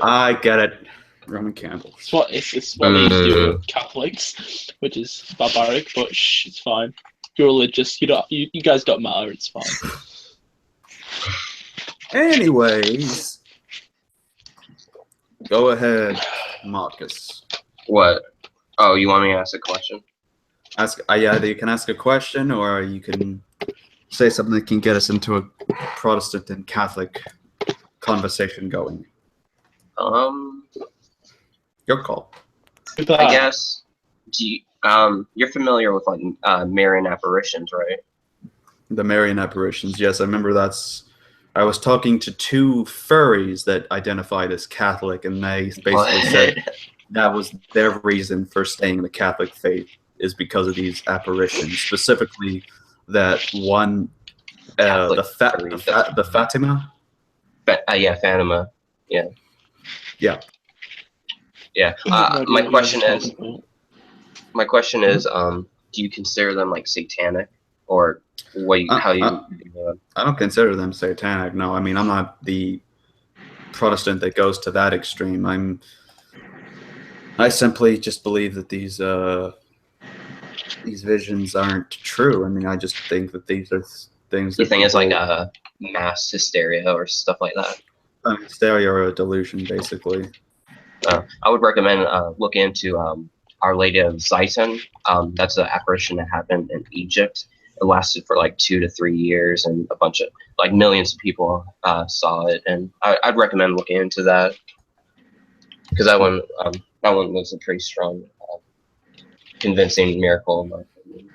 I get it. Roman candles. It's what they do with Catholics, which is barbaric, but it's fine. You're religious. You guys don't matter. It's fine. Anyways, go ahead, Marcus. What? Oh, you want me to ask a question? Either you can ask a question, or you can say something that can get us into a Protestant and Catholic conversation going. Your call. I guess. You're familiar with like Marian apparitions, right? The Marian apparitions, yes. I remember I was talking to two furries that identified as Catholic, and they basically said that was their reason for staying in the Catholic faith is because of these apparitions, specifically that one, the Fatima. Yeah, Fatima. Yeah. Yeah. Yeah. My question is, do you consider them like satanic, or how you? I don't consider them satanic. No, I mean I'm not the Protestant that goes to that extreme. I simply just believe that these visions aren't true. I mean, I just think that these are things. You think it's like mass hysteria or stuff like that? Hysteria or a delusion, basically. I would recommend looking into Our Lady of Ziton. That's an apparition that happened in Egypt. It lasted for like 2 to 3 years, and a bunch of millions of people saw it. And I'd recommend looking into that, because that one was a pretty strong, convincing miracle, in my opinion.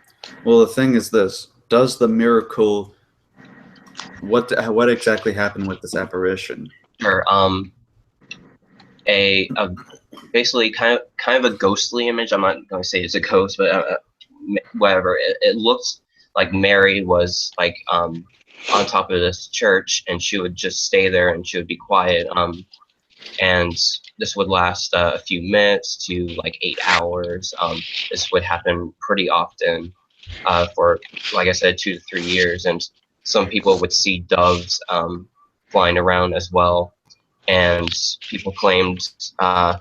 Well, the thing is this: does the miracle? What exactly happened with this apparition? Or basically kind of a ghostly image. I'm not going to say it's a ghost, but whatever. It looks like Mary was like on top of this church, and she would just stay there and she would be quiet. And this would last a few minutes to like 8 hours. This would happen pretty often for, like I said, 2 to 3 years. And some people would see doves flying around as well. And people claimed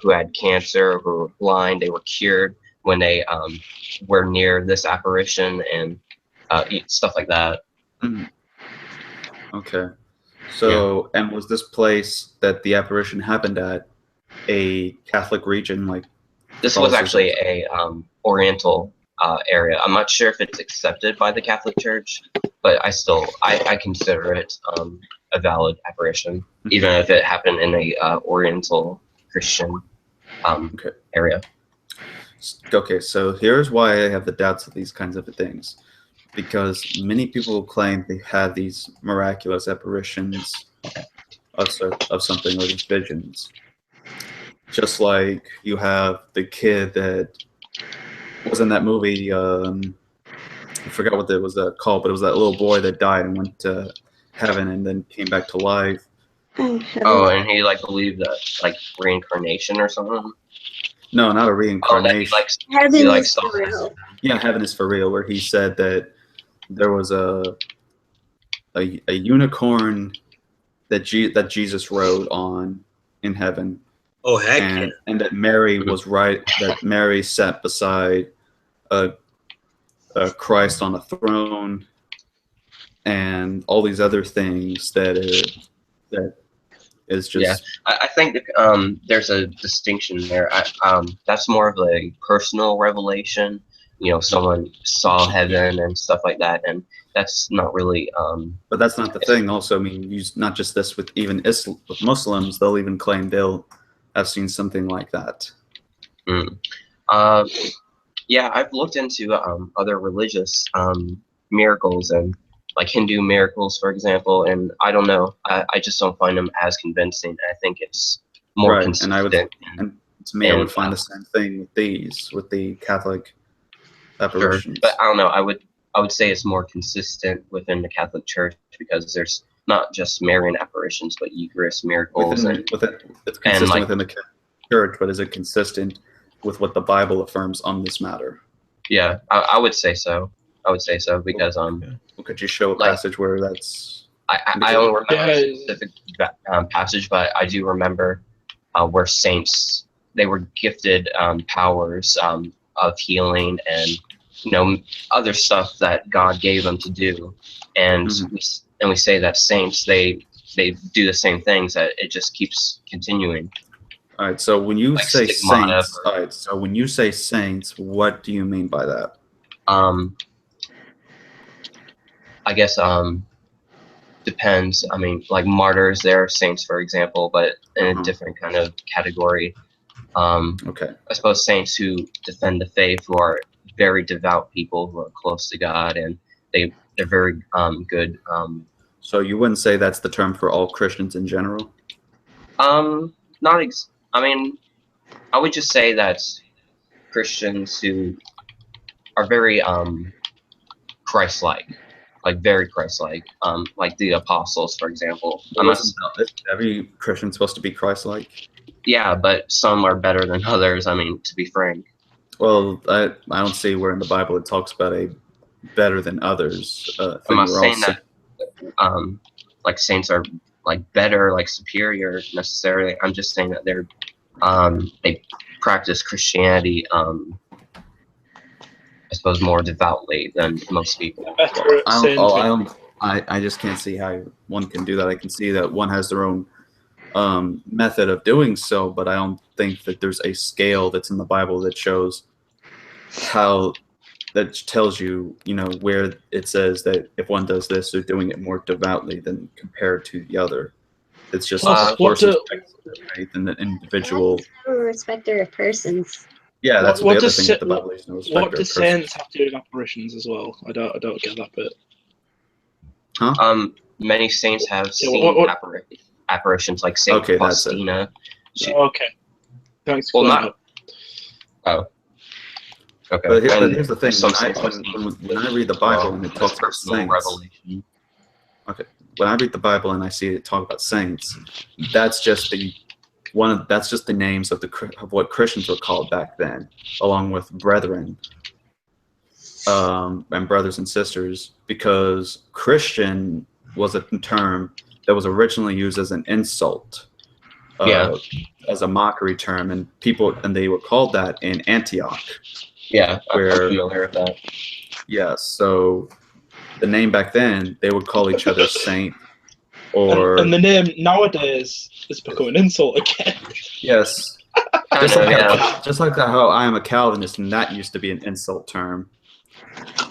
who had cancer, who were blind, they were cured when they were near this apparition, and stuff like that. Mm-hmm. Okay. So, yeah. And was this place that the apparition happened at a Catholic region? Like this was actually a Oriental area. I'm not sure if it's accepted by the Catholic Church, but I consider it a valid apparition, even if it happened in a Oriental Christian area. Okay, so here's why I have the doubts of these kinds of things. Because many people claim they have these miraculous apparitions of something, or these visions. Just like you have the kid that was in that movie, I forgot what it was called, but it was that little boy that died and went to heaven and then came back to life. Oh, and he believed that reincarnation or something? No, not a reincarnation. Heaven is for real. Yeah, heaven is for real, where he said that there was a unicorn that Jesus rode on in heaven, Oh heck yeah. and that Mary was that Mary sat beside a Christ on a throne, and all these other things that is just. Yeah, I think there's a distinction there. That's more of a personal revelation. You know, someone saw heaven and stuff like that, and that's not really. But that's not the thing. Also, I mean, not just this with even with Muslims, they'll even claim they'll have seen something like that. Yeah, I've looked into other religious miracles and like Hindu miracles, for example, and I don't know. I just don't find them as convincing. I think it's more Right, consistent. and to me, I would find the same thing with the Catholic apparitions. Sure, but I don't know. I would say it's more consistent within the Catholic Church because there's not just Marian apparitions, but Eucharist miracles. It's consistent within the Catholic Church, but is it consistent with what the Bible affirms on this matter? Yeah, I would say so. I would say so because could you show a passage where that's? I don't remember a specific passage, but I do remember where saints they were gifted powers of healing and other stuff that God gave them to do, and we say that saints they do the same things, that it just keeps continuing. All right. So when you say saints, so when you say saints, what do you mean by that? I guess depends. I mean, like martyrs, they're saints, for example, but in a different kind of category. Okay. I suppose saints who defend the faith, who are very devout people who are close to God, and they're very good. So you wouldn't say that's the term for all Christians in general? I mean, I would just say that's Christians who are very Christ-like. Like very Christ-like, like the apostles, for example. Every Christian's supposed to be Christ-like. Yeah, but some are better than others. I mean, to be frank. Well, I don't see where in the Bible it talks about a better than others. I'm not saying that like saints are like better, like superior necessarily. I'm just saying that they practice Christianity. I suppose more devoutly than most people. I just can't see how one can do that. I can see that one has their own method of doing so, but I don't think that there's a scale that's in the Bible that shows that tells you, where it says that if one does this, they're doing it more devoutly than compared to the other. It's just faith in the individual. Respecter of persons. Yeah, that's the other thing that the Bible is. What do saints have to do with apparitions as well? I don't get that bit. Huh? Many saints have seen apparitions, like Saint Faustina. Okay. Thanks for that. Oh. Okay. But here's the thing: when I read the Bible and it talks about saints, revelation. Okay, when I read the Bible and I see it talk about saints, that's just the names of what Christians were called back then, along with brethren, and brothers and sisters, because Christian was a term that was originally used as an insult, as a mockery term, and they were called that in Antioch. Yeah, I'm familiar with that. Yeah, so the name back then, they would call each other saint, or and the name nowadays is become an insult again. Yes, just like how I am a Calvinist, and that used to be an insult term.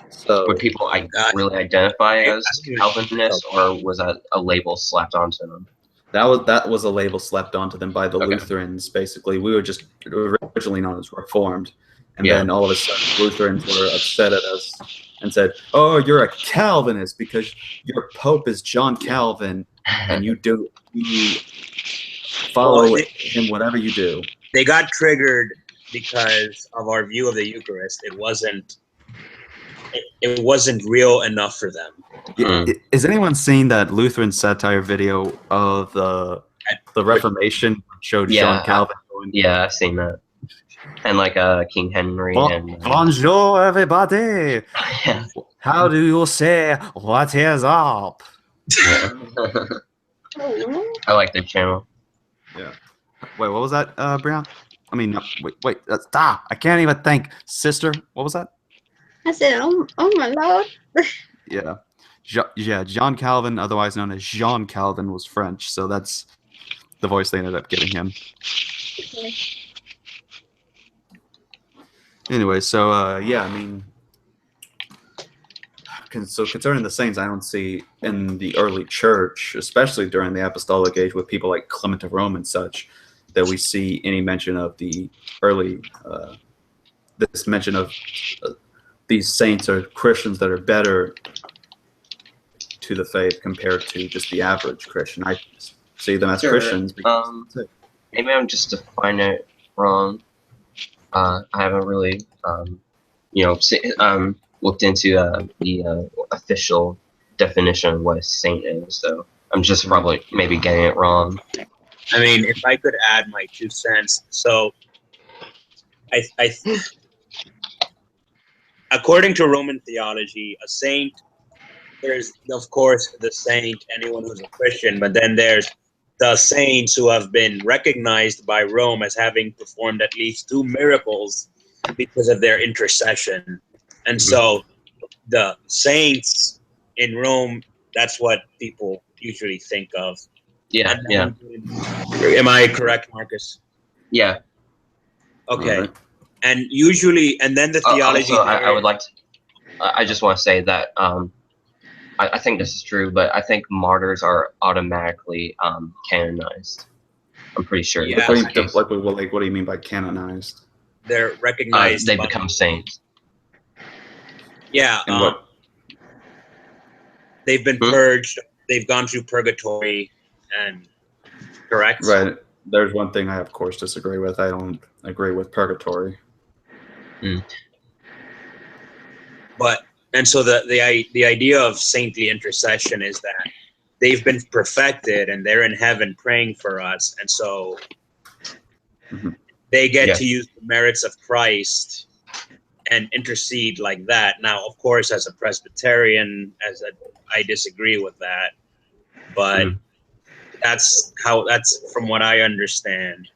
So would people really identify as Calvinists, or was that a label slapped onto them? That was a label slapped onto them by the Lutherans. Basically, we were just originally known as Reformed, and then all of a sudden Lutherans were upset at us and said, "Oh, you're a Calvinist because your Pope is John Calvin, and you follow him whatever you do." They got triggered because of our view of the Eucharist. It wasn't real enough for them. Is anyone seen that Lutheran satire video of the Reformation showed John Calvin? Yeah, I've seen that. and like King Henry and Bonjour, everybody. yeah. How do you say what is up? Yeah. I like their channel. Yeah. Wait, what was that, Brian? I mean, no, wait, stop! I can't even think. Sister, what was that? I said, oh my lord. Yeah. John Calvin, otherwise known as Jean Calvin, was French, so that's the voice they ended up giving him. Okay. Anyway, so yeah, I mean, so concerning the saints, I don't see in the early church, especially during the apostolic age with people like Clement of Rome and such, that we see any mention of the early, this mention of these saints or Christians that are better to the faith compared to just the average Christian. I see them as Sure. Christians. Maybe I'm just defining it wrong. I haven't really, looked into the official definition of what a saint is, so I'm just probably maybe getting it wrong. I mean, if I could add my 2 cents, so I according to Roman theology, a saint, there's of course the saint, anyone who's a Christian, but then there's the saints who have been recognized by Rome as having performed at least 2 miracles because of their intercession. And so the saints in Rome, that's what people usually think of. Yeah, yeah, Am I correct, Marcus? yeah. Okay. Alright. And usually, and then the theology. Also, I would like to. I just want to say that I think this is true, but I think martyrs are automatically canonized. I'm pretty sure. Yeah. What do you mean by canonized? They're recognized. They become saints. Yeah. And what? They've been purged. They've gone through purgatory, and correct. Right. There's one thing I, of course, disagree with. I don't agree with purgatory. But and so the idea of saintly intercession is that they've been perfected and they're in heaven praying for us, and so they get to use the merits of Christ and intercede like that. Now, of course, as a Presbyterian, I disagree with that, but that's from what I understand.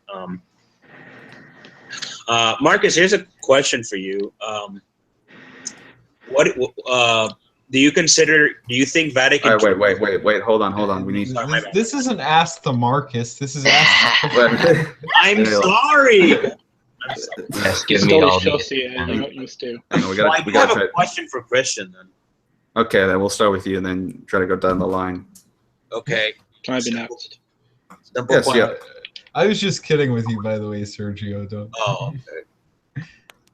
Marcus, here's a question for you. What do you consider? Do you think Vatican? All right, wait. Hold on. We need. This isn't Ask the Marcus. This is Ask. I'm sorry. Yes, give me all the. I know, we have a question for Christian then. Okay, then we'll start with you and then try to go down the line. Okay. Can I be next? Yes, yeah. I was just kidding with you, by the way, Sergio. Don't. Oh,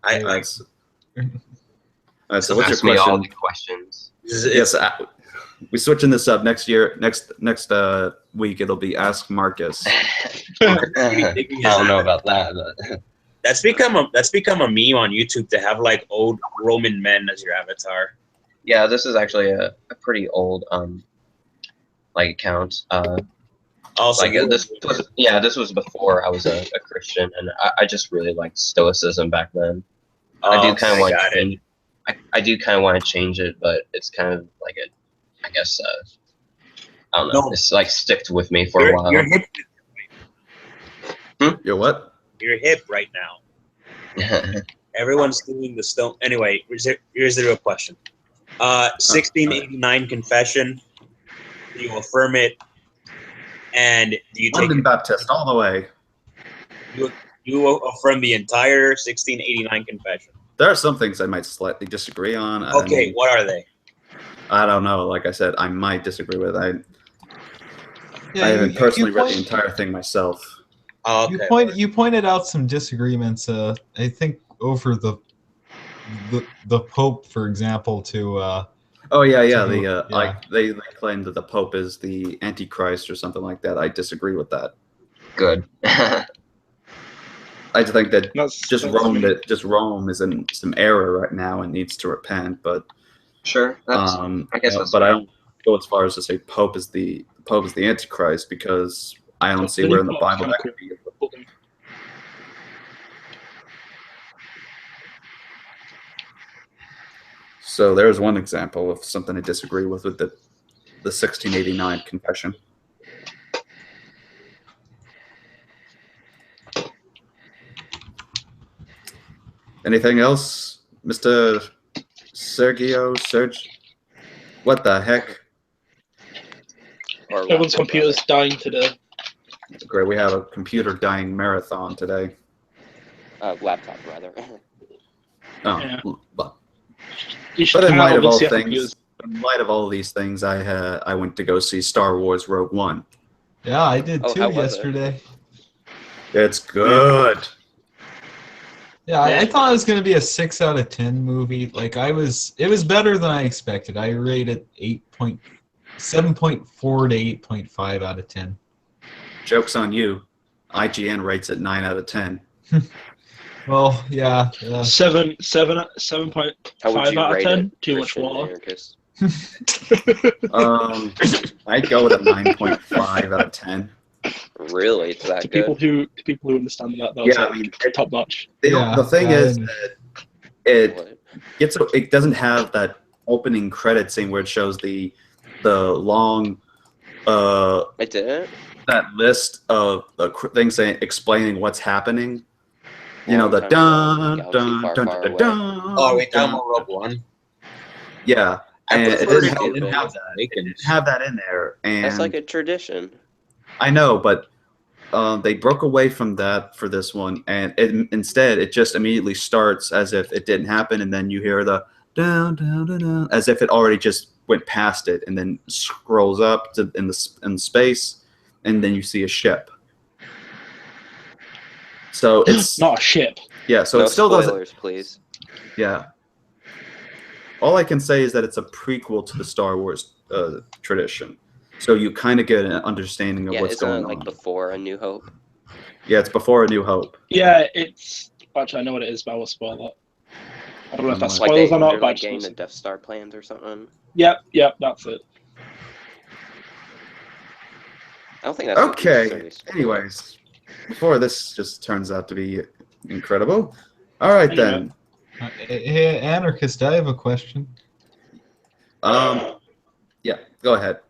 okay. So what's your Ask me all question? the questions. Yes, we're switching this up next year. Next week it'll be Ask Marcus. I don't know about that, but that's become a meme on YouTube to have like old Roman men as your avatar. yeah, this is actually a pretty old account. Also, this was before I was a Christian, and I just really liked Stoicism back then. I do kind of want to change. I do kind of want to change it, but it's kind of like I guess I don't know. No. It's like sticked with me for a while. You're hip. You're what? You're hip right now. Everyone's doing the stone. Anyway, here's the real question. 1689 confession. Do you affirm it? And do you take London Baptist all the way? You affirm the entire 1689 confession. There are some things I might slightly disagree on. Okay, what are they? I don't know. Like I said, I might disagree with. I haven't personally read the entire thing myself. Oh, okay. You pointed out some disagreements. I think over the Pope, for example, to. They claim that the Pope is the Antichrist or something like that. I disagree with that. Good. I think that Rome is in some error right now and needs to repent. But sure, I guess. But I don't go as far as to say Pope is the Antichrist, because I don't see where in the Bible that could be. So there's one example of something I disagree with the 1689 confession. Anything else, Mr. Serge? What the heck? Or Everyone's laptop, computer's dying today. Great, we have a computer dying marathon today. laptop rather. Oh, Yeah. but You should in light count of on all CF things, computers. in light of all these things, I went to go see Star Wars Rogue One. Yeah, I did Oh, too how was it? yesterday. It's good. Yeah, I thought it was gonna be a 6 out of 10 movie. Like it was better than I expected. I rated 7.4 to 8.5 out of 10. Joke's on you. IGN rates it 9 out of 10. Well, yeah. 7.5 How would you out of rate 10. it, Too much Christian water. Anarchist? I'd go with a 9.5 out of 10. Really? It's that To good? people who understand that was Yeah, like I mean, top notch. The thing is that What? it doesn't have that opening credit scene where it shows the long I didn't? that list of things explaining what's happening. You know, Long the time dun ago, dun galaxy far, dun far dun away. dun. Oh, are we talking dun. about Rogue One? Yeah, I and it prefer didn't, to it didn't have that. It didn't have that in there, and That's like a tradition. I know, but they broke away from that for this one, and instead it just immediately starts as if it didn't happen, and then you hear the down down down down as if it already just went past it, and then scrolls up to in space, and then you see a ship. So it's Not a ship. yeah. So No it still doesn't. spoilers, please. Yeah. All I can say is that it's a prequel to the Star Wars tradition, so you kind of get an understanding of Yeah, what's isn't going it like on. before A New Hope? Yeah, it's before A New Hope. Yeah, it's actually I know what it is, but I will spoil that. I don't know if that's Like spoilers or they're not, but I like just getting want the to- Death Star plans or something. Yep, that's it. I don't think that's Okay. necessarily a spoiler. Anyways, before this just turns out to be incredible. All right Anyway. then. Hey, Anarchist, I have a question. Yeah, go ahead.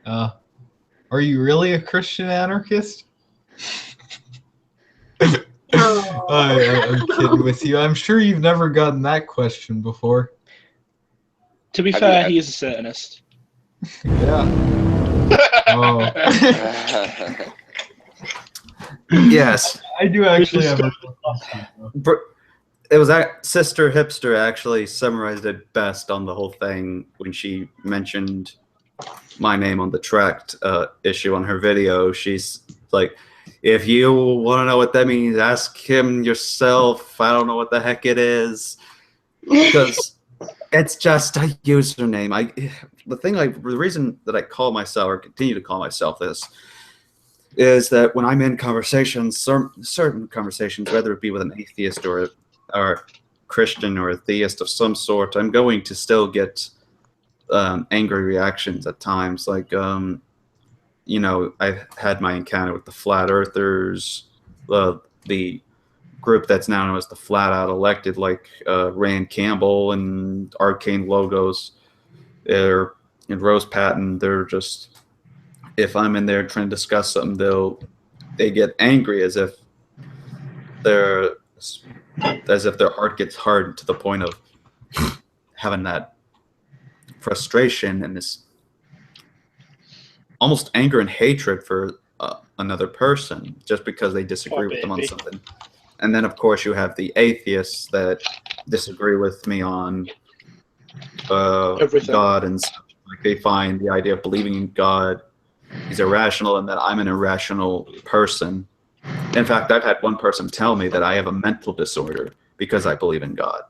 Are you really a Christian Anarchist? I'm kidding with you. I'm sure you've never gotten that question before. To be Have fair, you- he is a Satanist. Yeah. Oh. Yes. I do actually have a It was Sister Hipster actually summarized it best on the whole thing when she mentioned my name on the tracked issue on her video. She's like, if you want to know what that means, ask him yourself. I don't know what the heck it is. Because it's just a username. The reason that I call myself or continue to call myself this is that when I'm in conversations, certain conversations, whether it be with an atheist or Christian or a theist of some sort, I'm going to still get angry reactions at times. Like, I've had my encounter with the flat earthers, the group that's now known as the flat out elected, like Rand Campbell and Arcane Logos, and Rose Patton. They're just, if I'm in there trying to discuss something, they get angry as if their heart gets hardened to the point of having that frustration and this almost anger and hatred for another person just because they disagree with them on something. And then, of course, you have the atheists that disagree with me on God and stuff. Like, they find the idea of believing in God is irrational and that I'm an irrational person. In fact, I've had one person tell me that I have a mental disorder because I believe in God.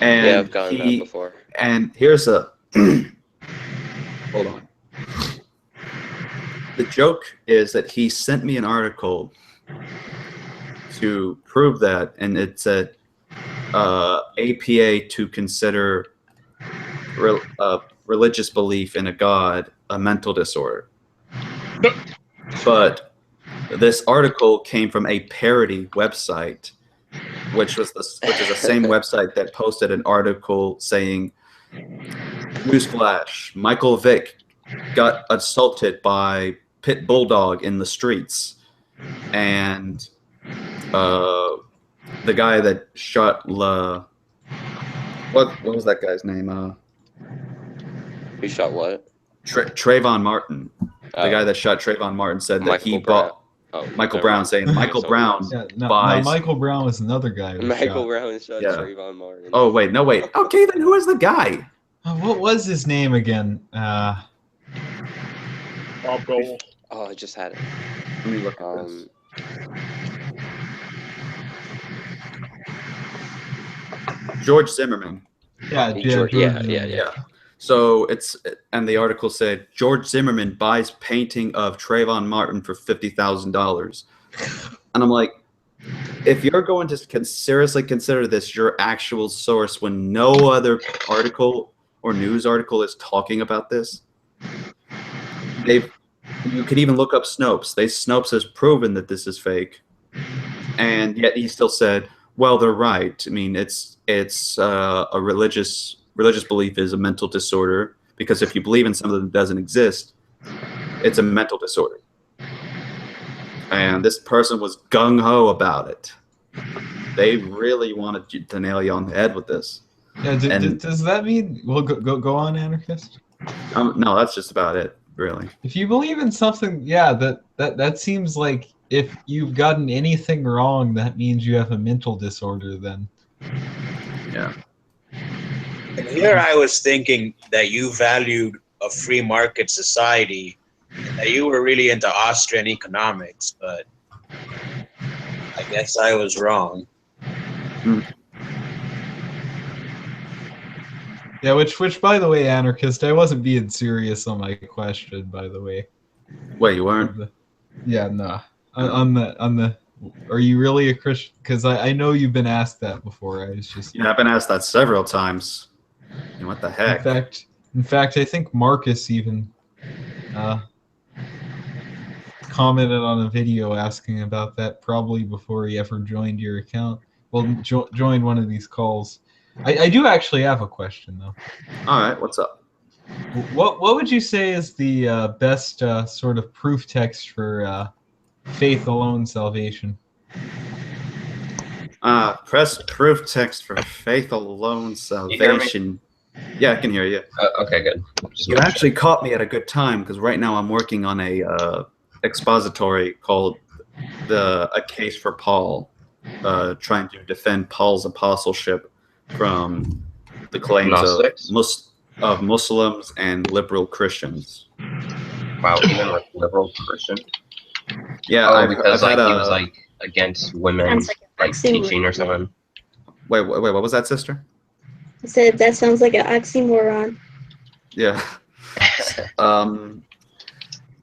And yeah, I've gotten that before. And here's a hold on. The joke is that he sent me an article to prove that, and it said APA to consider religious belief in a God a mental disorder. But this article came from a parody website which is the same website that posted an article saying, "Newsflash: Michael Vick got assaulted by pit bulldog in the streets," and the guy that shot what was that guy's name? Who shot what? Trayvon Martin. The guy that shot Trayvon Martin said that he bought. Michael Brown saying Michael Brown buys. Michael Brown was another guy. Michael Brown shot Trayvon Martin. Oh wait, no wait. Okay, then who is the guy? What was his name again? Bob Dole. Oh, I just had it. Let me look at this. George Zimmerman. Yeah. So and the article said George Zimmerman buys painting of Trayvon Martin for $50,000, and I'm like, if you're going to seriously consider this your actual source when no other article or news article is talking about this, you could even look up Snopes. Snopes has proven that this is fake, and yet he still said, well, they're right. I mean, it's a religious belief is a mental disorder, because if you believe in something that doesn't exist, it's a mental disorder. And this person was gung-ho about it. They really wanted to nail you on the head with this. Yeah, does that mean... Well, go on, Anarchist? No, that's just about it, really. If you believe in something, yeah, that seems like if you've gotten anything wrong, that means you have a mental disorder then. Yeah. And here I was thinking that you valued a free market society, and that you were really into Austrian economics, but I guess I was wrong. Yeah, which by the way, Anarchist, I wasn't being serious on my question, by the way. Wait, you weren't? Yeah, no. On the are you really a Christian? Because I know you've been asked that before. I was just... Yeah, I've been asked that several times. What the heck? In fact, I think Marcus even commented on a video asking about that probably before he ever joined your account. Well, joined one of these calls. I do actually have a question though. All right, what's up? What would you say is the best sort of proof text for faith alone salvation? Press proof text for faith alone salvation. Yeah, I can hear you. Okay, good. You actually caught me at a good time, because right now I'm working on a expository called A Case for Paul, trying to defend Paul's apostleship from the claims of Muslims and liberal Christians. Wow, even like liberal Christian? Yeah, because he was like against women like teaching or something. Wait, what was that, sister? I said that sounds like an oxymoron. Yeah.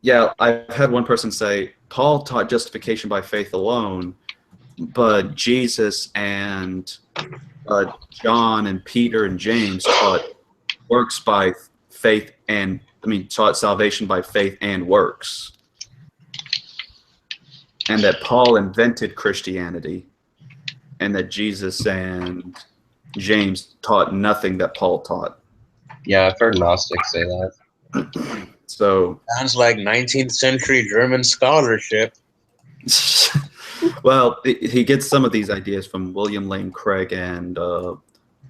Yeah, I've had one person say, Paul taught justification by faith alone, but Jesus and John and Peter and James taught works by faith and, taught salvation by faith and works. And that Paul invented Christianity, and that Jesus and James taught nothing that Paul taught. Yeah, I've heard Gnostics say that. So sounds like 19th century German scholarship. Well, he gets some of these ideas from William Lane Craig and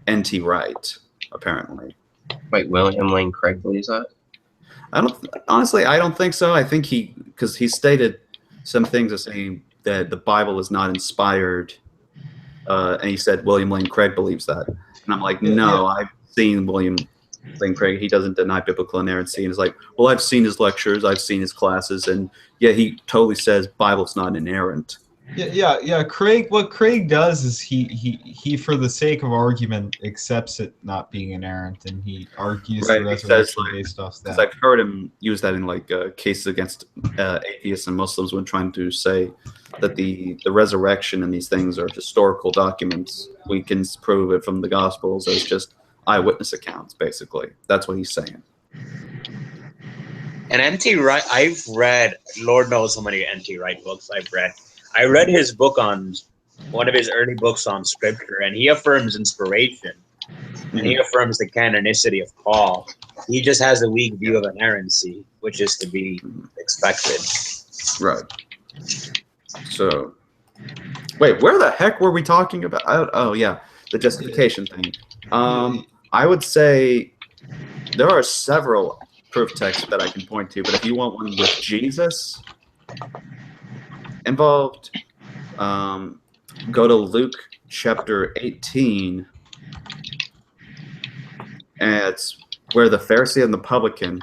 N.T. Wright, apparently. Wait, William Lane Craig believes that? I don't think so. I think because he stated some things as saying that the Bible is not inspired, and he said William Lane Craig believes that, and I'm like, no, I've seen William Lane Craig. He doesn't deny biblical inerrancy, and he's like, well, I've seen his lectures, I've seen his classes, and yeah, he totally says Bible's not inerrant. Yeah. Craig, what Craig does is he for the sake of argument accepts it not being inerrant, and he argues the resurrection based off that. I've heard him use that in cases against atheists and Muslims when trying to say that the resurrection and these things are historical documents. We can prove it from the Gospels as just eyewitness accounts, basically. That's what he's saying. And N.T. Wright, I've read, Lord knows how many N.T. Wright books I've read. I read his book on one of his early books on scripture, and he affirms inspiration, and he affirms the canonicity of Paul. He just has a weak view of inerrancy, which is to be expected. Right. So, wait, where the heck were we talking about? Oh, yeah, the justification thing. I would say there are several proof texts that I can point to, but if you want one with Jesus involved, go to Luke chapter 18, and it's where the Pharisee and the publican,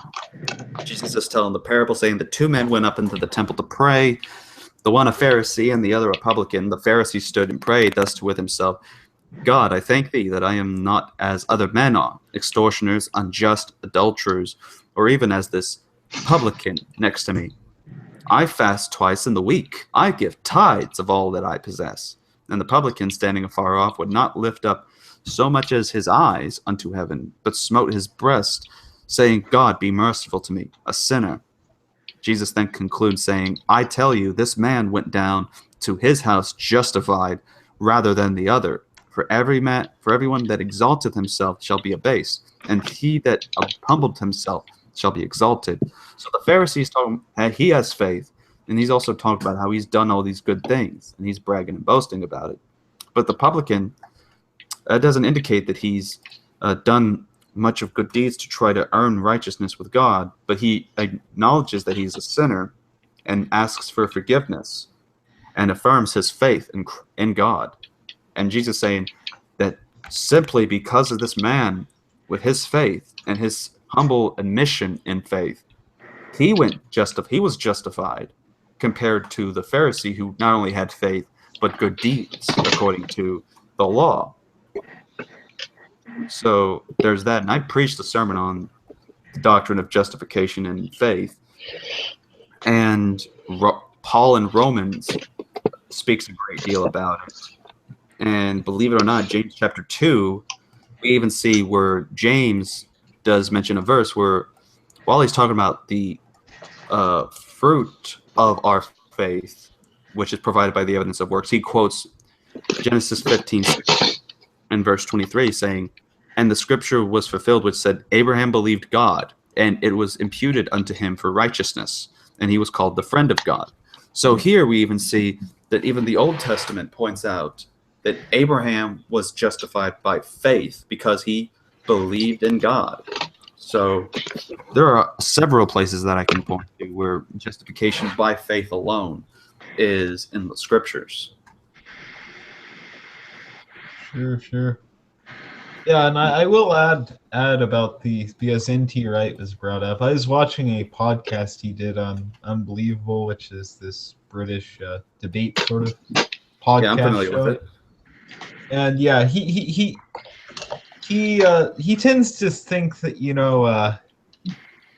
Jesus is telling the parable saying the two men went up into the temple to pray, the one a Pharisee and the other a publican. The Pharisee stood and prayed thus with himself, God, I thank thee that I am not as other men are, extortioners, unjust, adulterers, or even as this publican next to me. I fast twice in the week. I give tithes of all that I possess. And the publican, standing afar off, would not lift up so much as his eyes unto heaven, but smote his breast, saying, God, be merciful to me, a sinner. Jesus then concludes, saying, I tell you, this man went down to his house justified rather than the other. For everyone that exalteth himself shall be abased, and he that humbled himself shall be exalted. So the Pharisees talking, he has faith, and he's also talking about how he's done all these good things, and he's bragging and boasting about it. But the publican doesn't indicate that he's done much of good deeds to try to earn righteousness with God, but he acknowledges that he's a sinner and asks for forgiveness and affirms his faith in God. And Jesus saying that simply because of this man with his faith and his humble admission in faith, he was justified compared to the Pharisee who not only had faith but good deeds according to the law. So there's that, and I preached a sermon on the doctrine of justification and faith, and Paul in Romans speaks a great deal about it. And believe it or not, James chapter 2, we even see where James does mention a verse where, while he's talking about the fruit of our faith, which is provided by the evidence of works, he quotes Genesis 15 and verse 23, saying, and the scripture was fulfilled, which said, Abraham believed God, and it was imputed unto him for righteousness, and he was called the friend of God. So here we even see that even the Old Testament points out that Abraham was justified by faith because he believed in God. So there are several places that I can point to where justification by faith alone is in the scriptures. Sure. Yeah, and I will add about because NT Wright was brought up. I was watching a podcast he did on Unbelievable, which is this British debate sort of podcast Yeah, I'm familiar show. with it. And yeah, he tends to think that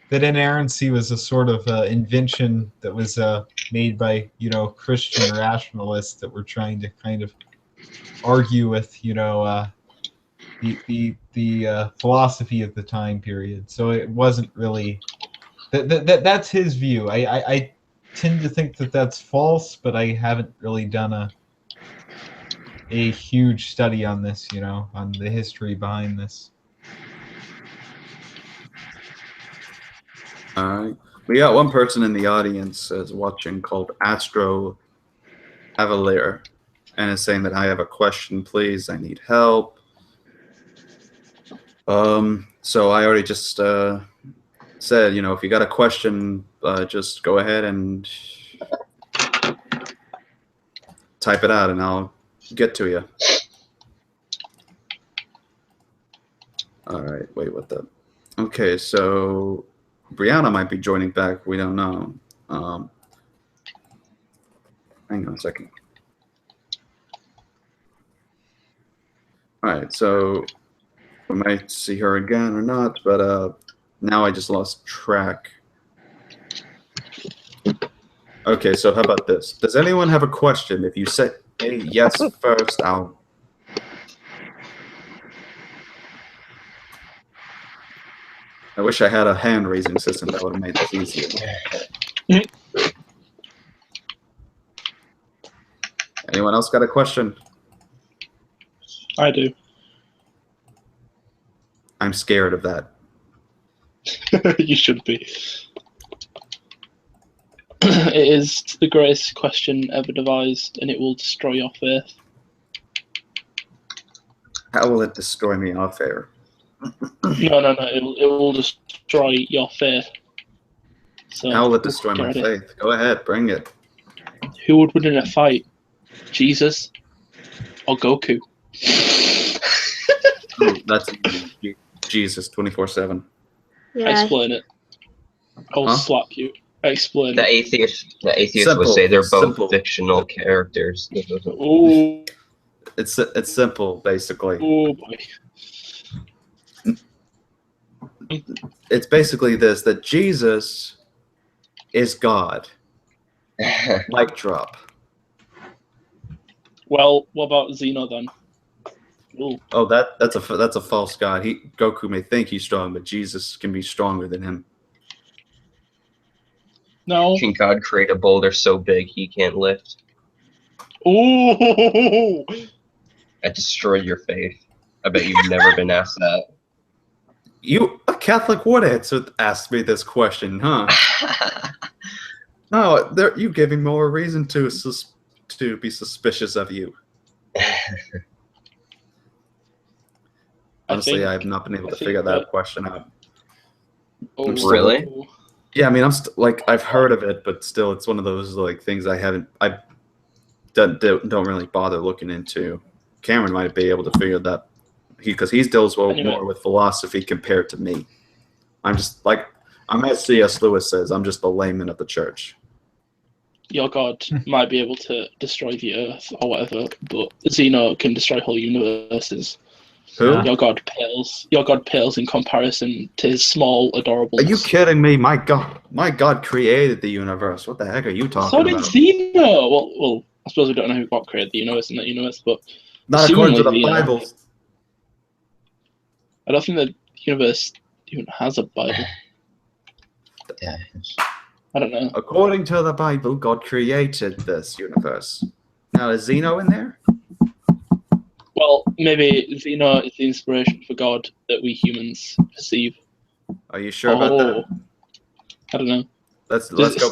that inerrancy was a sort of invention that was made by Christian rationalists that were trying to kind of argue with the philosophy of the time period. So it wasn't really that's his view. I tend to think that that's false, but I haven't really done a huge study on this, on the history behind this. All right. We got one person in the audience is watching called Astro Avalier, and is saying that I have a question, please. I need help. So I already just said, if you got a question, just go ahead and type it out, and I'll get to you. All right. Wait, what the? Okay, so Brianna might be joining back. We don't know. Hang on a second. All right, so we might see her again or not, but now I just lost track. Okay, so how about this? Does anyone have a question? If you say yes first, I wish I had a hand-raising system that would have made this easier. Anyone else got a question? I do. I'm scared of that. You should be. It is the greatest question ever devised, and it will destroy your faith. How will it destroy me off air? No. It will destroy your faith. So, How will it destroy get my ready. faith? Go ahead, bring it. Who would win in a fight? Jesus or Goku? Ooh, that's easy. Jesus 24/7. Yeah. Explain it. I'll Huh? slap you. Explain The it. atheist would Simple, say they're both simple. fictional characters. Oh, It's simple, basically. oh boy. It's basically this: that Jesus is God. Mic drop. Well, what about Xeno then? Ooh. Oh, that's a false god. Goku may think he's strong, but Jesus can be stronger than him. No. Can God create a boulder so big he can't lift? Ooh. That destroyed your faith. I bet you've never been asked that. You, a Catholic, would ask me this question, huh? No, you giving more reason to be suspicious of you. Honestly, I have not been able to figure that question out. Oh, really? Yeah, I mean, I've heard of it, but still, it's one of those like things I don't really bother looking into. Cameron might be able to figure that because he deals more with philosophy compared to me. I'm as C.S. Lewis says, I'm just a layman of the church. Your God might be able to destroy the earth or whatever, but Xeno can destroy whole universes. Who? Your God pales in comparison to his small, adorable. Are you kidding me? My God created the universe. What the heck are you talking about? So did Xeno. Well, I suppose we don't know what created the universe in that universe, but not according to the Xeno, Bible. I don't think the universe even has a Bible. I don't know. According to the Bible, God created this universe. Now, is Xeno in there? Well, maybe Xeno is the inspiration for God that we humans perceive. Are you sure about that? I don't know. Let's go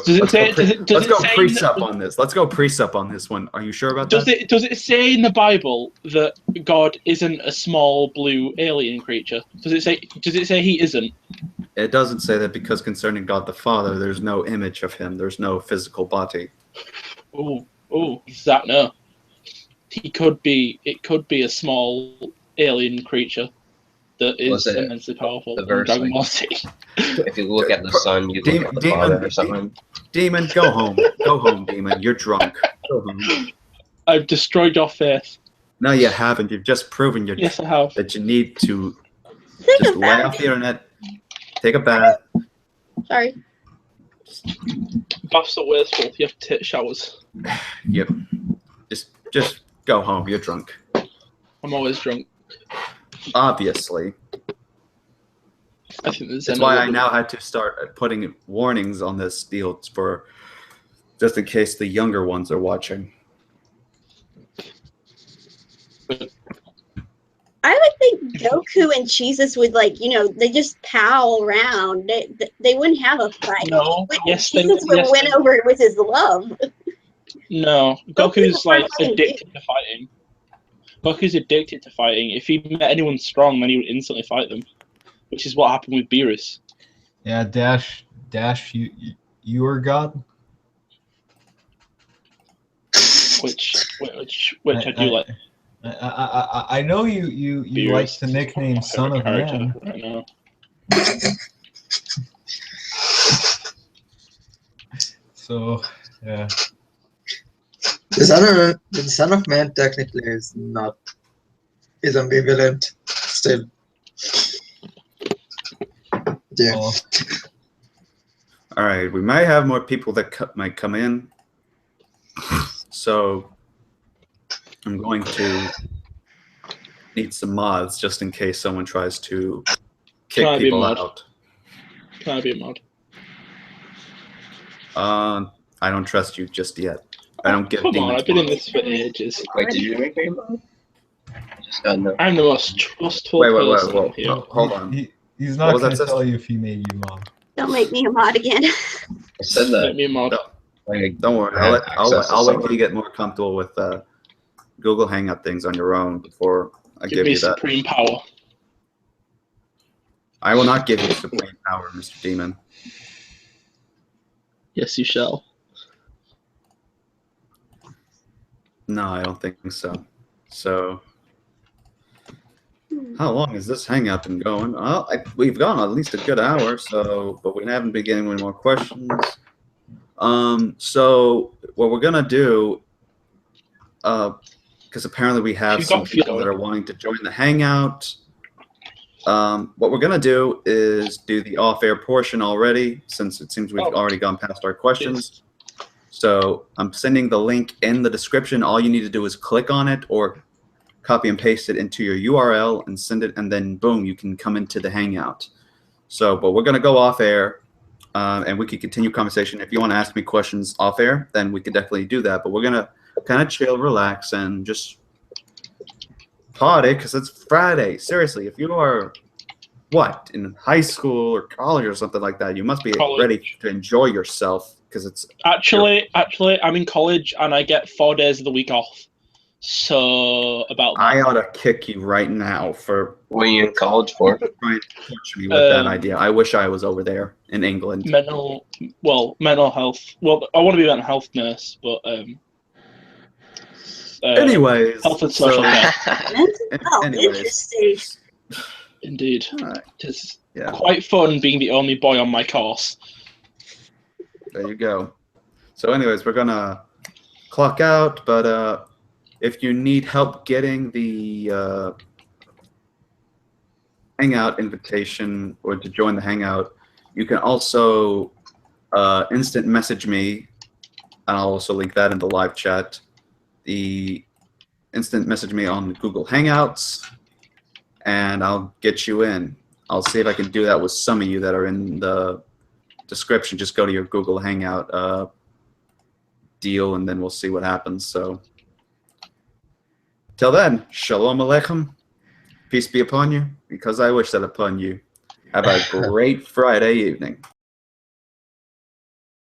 precept on this. Let's go precept on this one. Are you sure about that? Does it say in the Bible that God isn't a small blue alien creature? Does it say he isn't? It doesn't say that because concerning God the Father, there's no image of him. There's no physical body. Oh, that no. It could be a small alien creature that is immensely powerful. The verse, Dragon Ball Z. If you look at the sun, you look at the Father or something. Demon, go home. Go home, Demon. You're drunk. Go home. I've destroyed your faith. No, you haven't. You've just proven Yes, I have. that you need to just lay off the internet, take a bath. Sorry. Baths are wasteful. You have to take showers. Yep. Just go home. You're drunk. I'm always drunk. Obviously. I think that's why I now had to start putting warnings on this deal for just in case the younger ones are watching. I would think Goku and Jesus would they just pal around. They wouldn't have a fight. No, Jesus would win over with his love. No, Goku's addicted to fighting. Goku's addicted to fighting. If he met anyone strong, then he would instantly fight them, which is what happened with Beerus. Yeah, Dash, you are God. Which I do like. I know you like the nickname Son of Man. Right now. So yeah. The Son of Man technically is ambivalent still. Yeah. Oh. All right, we might have more people that might come in. So I'm going to need some mods just in case someone tries to kick people out. Can I be a mod? I don't trust you just yet. I don't give Come on, demons I've been in money. this for ages. Wait, did you make me a mod? I just got no. I'm the most trustful Wait, person here. hold on. He's What not was that, going to tell sister? you if he made you mod. Don't make me a mod again. I said that. Make me a mod. Like, Don't worry. I had I'll access to wait till someone. you get more comfortable with Google Hangout things on your own before I Give give me you that. supreme power. I will not give you supreme power, Mr. Demon. Yes, you shall. No, I don't think so. So, how long has this hangout been going? Well, we've gone at least a good hour, so but we haven't been getting any more questions. So what we're gonna do, because apparently we have You some got people that feeling. are wanting to join the hangout. What we're gonna do is do the off-air portion already, since it seems we've already gone past our questions. So I'm sending the link in the description. All you need to do is click on it or copy and paste it into your URL and send it, and then boom, you can come into the hangout. So, but we're gonna go off air, and we can continue conversation. If you want to ask me questions off air, then we can definitely do that. But we're gonna kind of chill, relax, and just party because it's Friday. Seriously, if you are in high school or college or something like that, you must be ready to enjoy yourself because it's Actually, I'm in college and I get 4 days of the week off. So about that. I ought to kick you right now for what are you in college for? trying to torture me with that idea. I wish I was over there in England. Mental health. Well, I want to be a mental health nurse, but anyways, health and social care. Interesting. Indeed, right. It's quite fun being the only boy on my course. There you go. So, anyways, we're gonna clock out, but if you need help getting the Hangout invitation or to join the Hangout, you can also instant message me, and I'll also link that in the live chat. The instant message me on Google Hangouts, and I'll get you in. I'll see if I can do that with some of you that are in the description. Just go to your Google Hangout deal, and then we'll see what happens. So, till then, Shalom Aleichem. Peace be upon you, because I wish that upon you. Have a great Friday evening.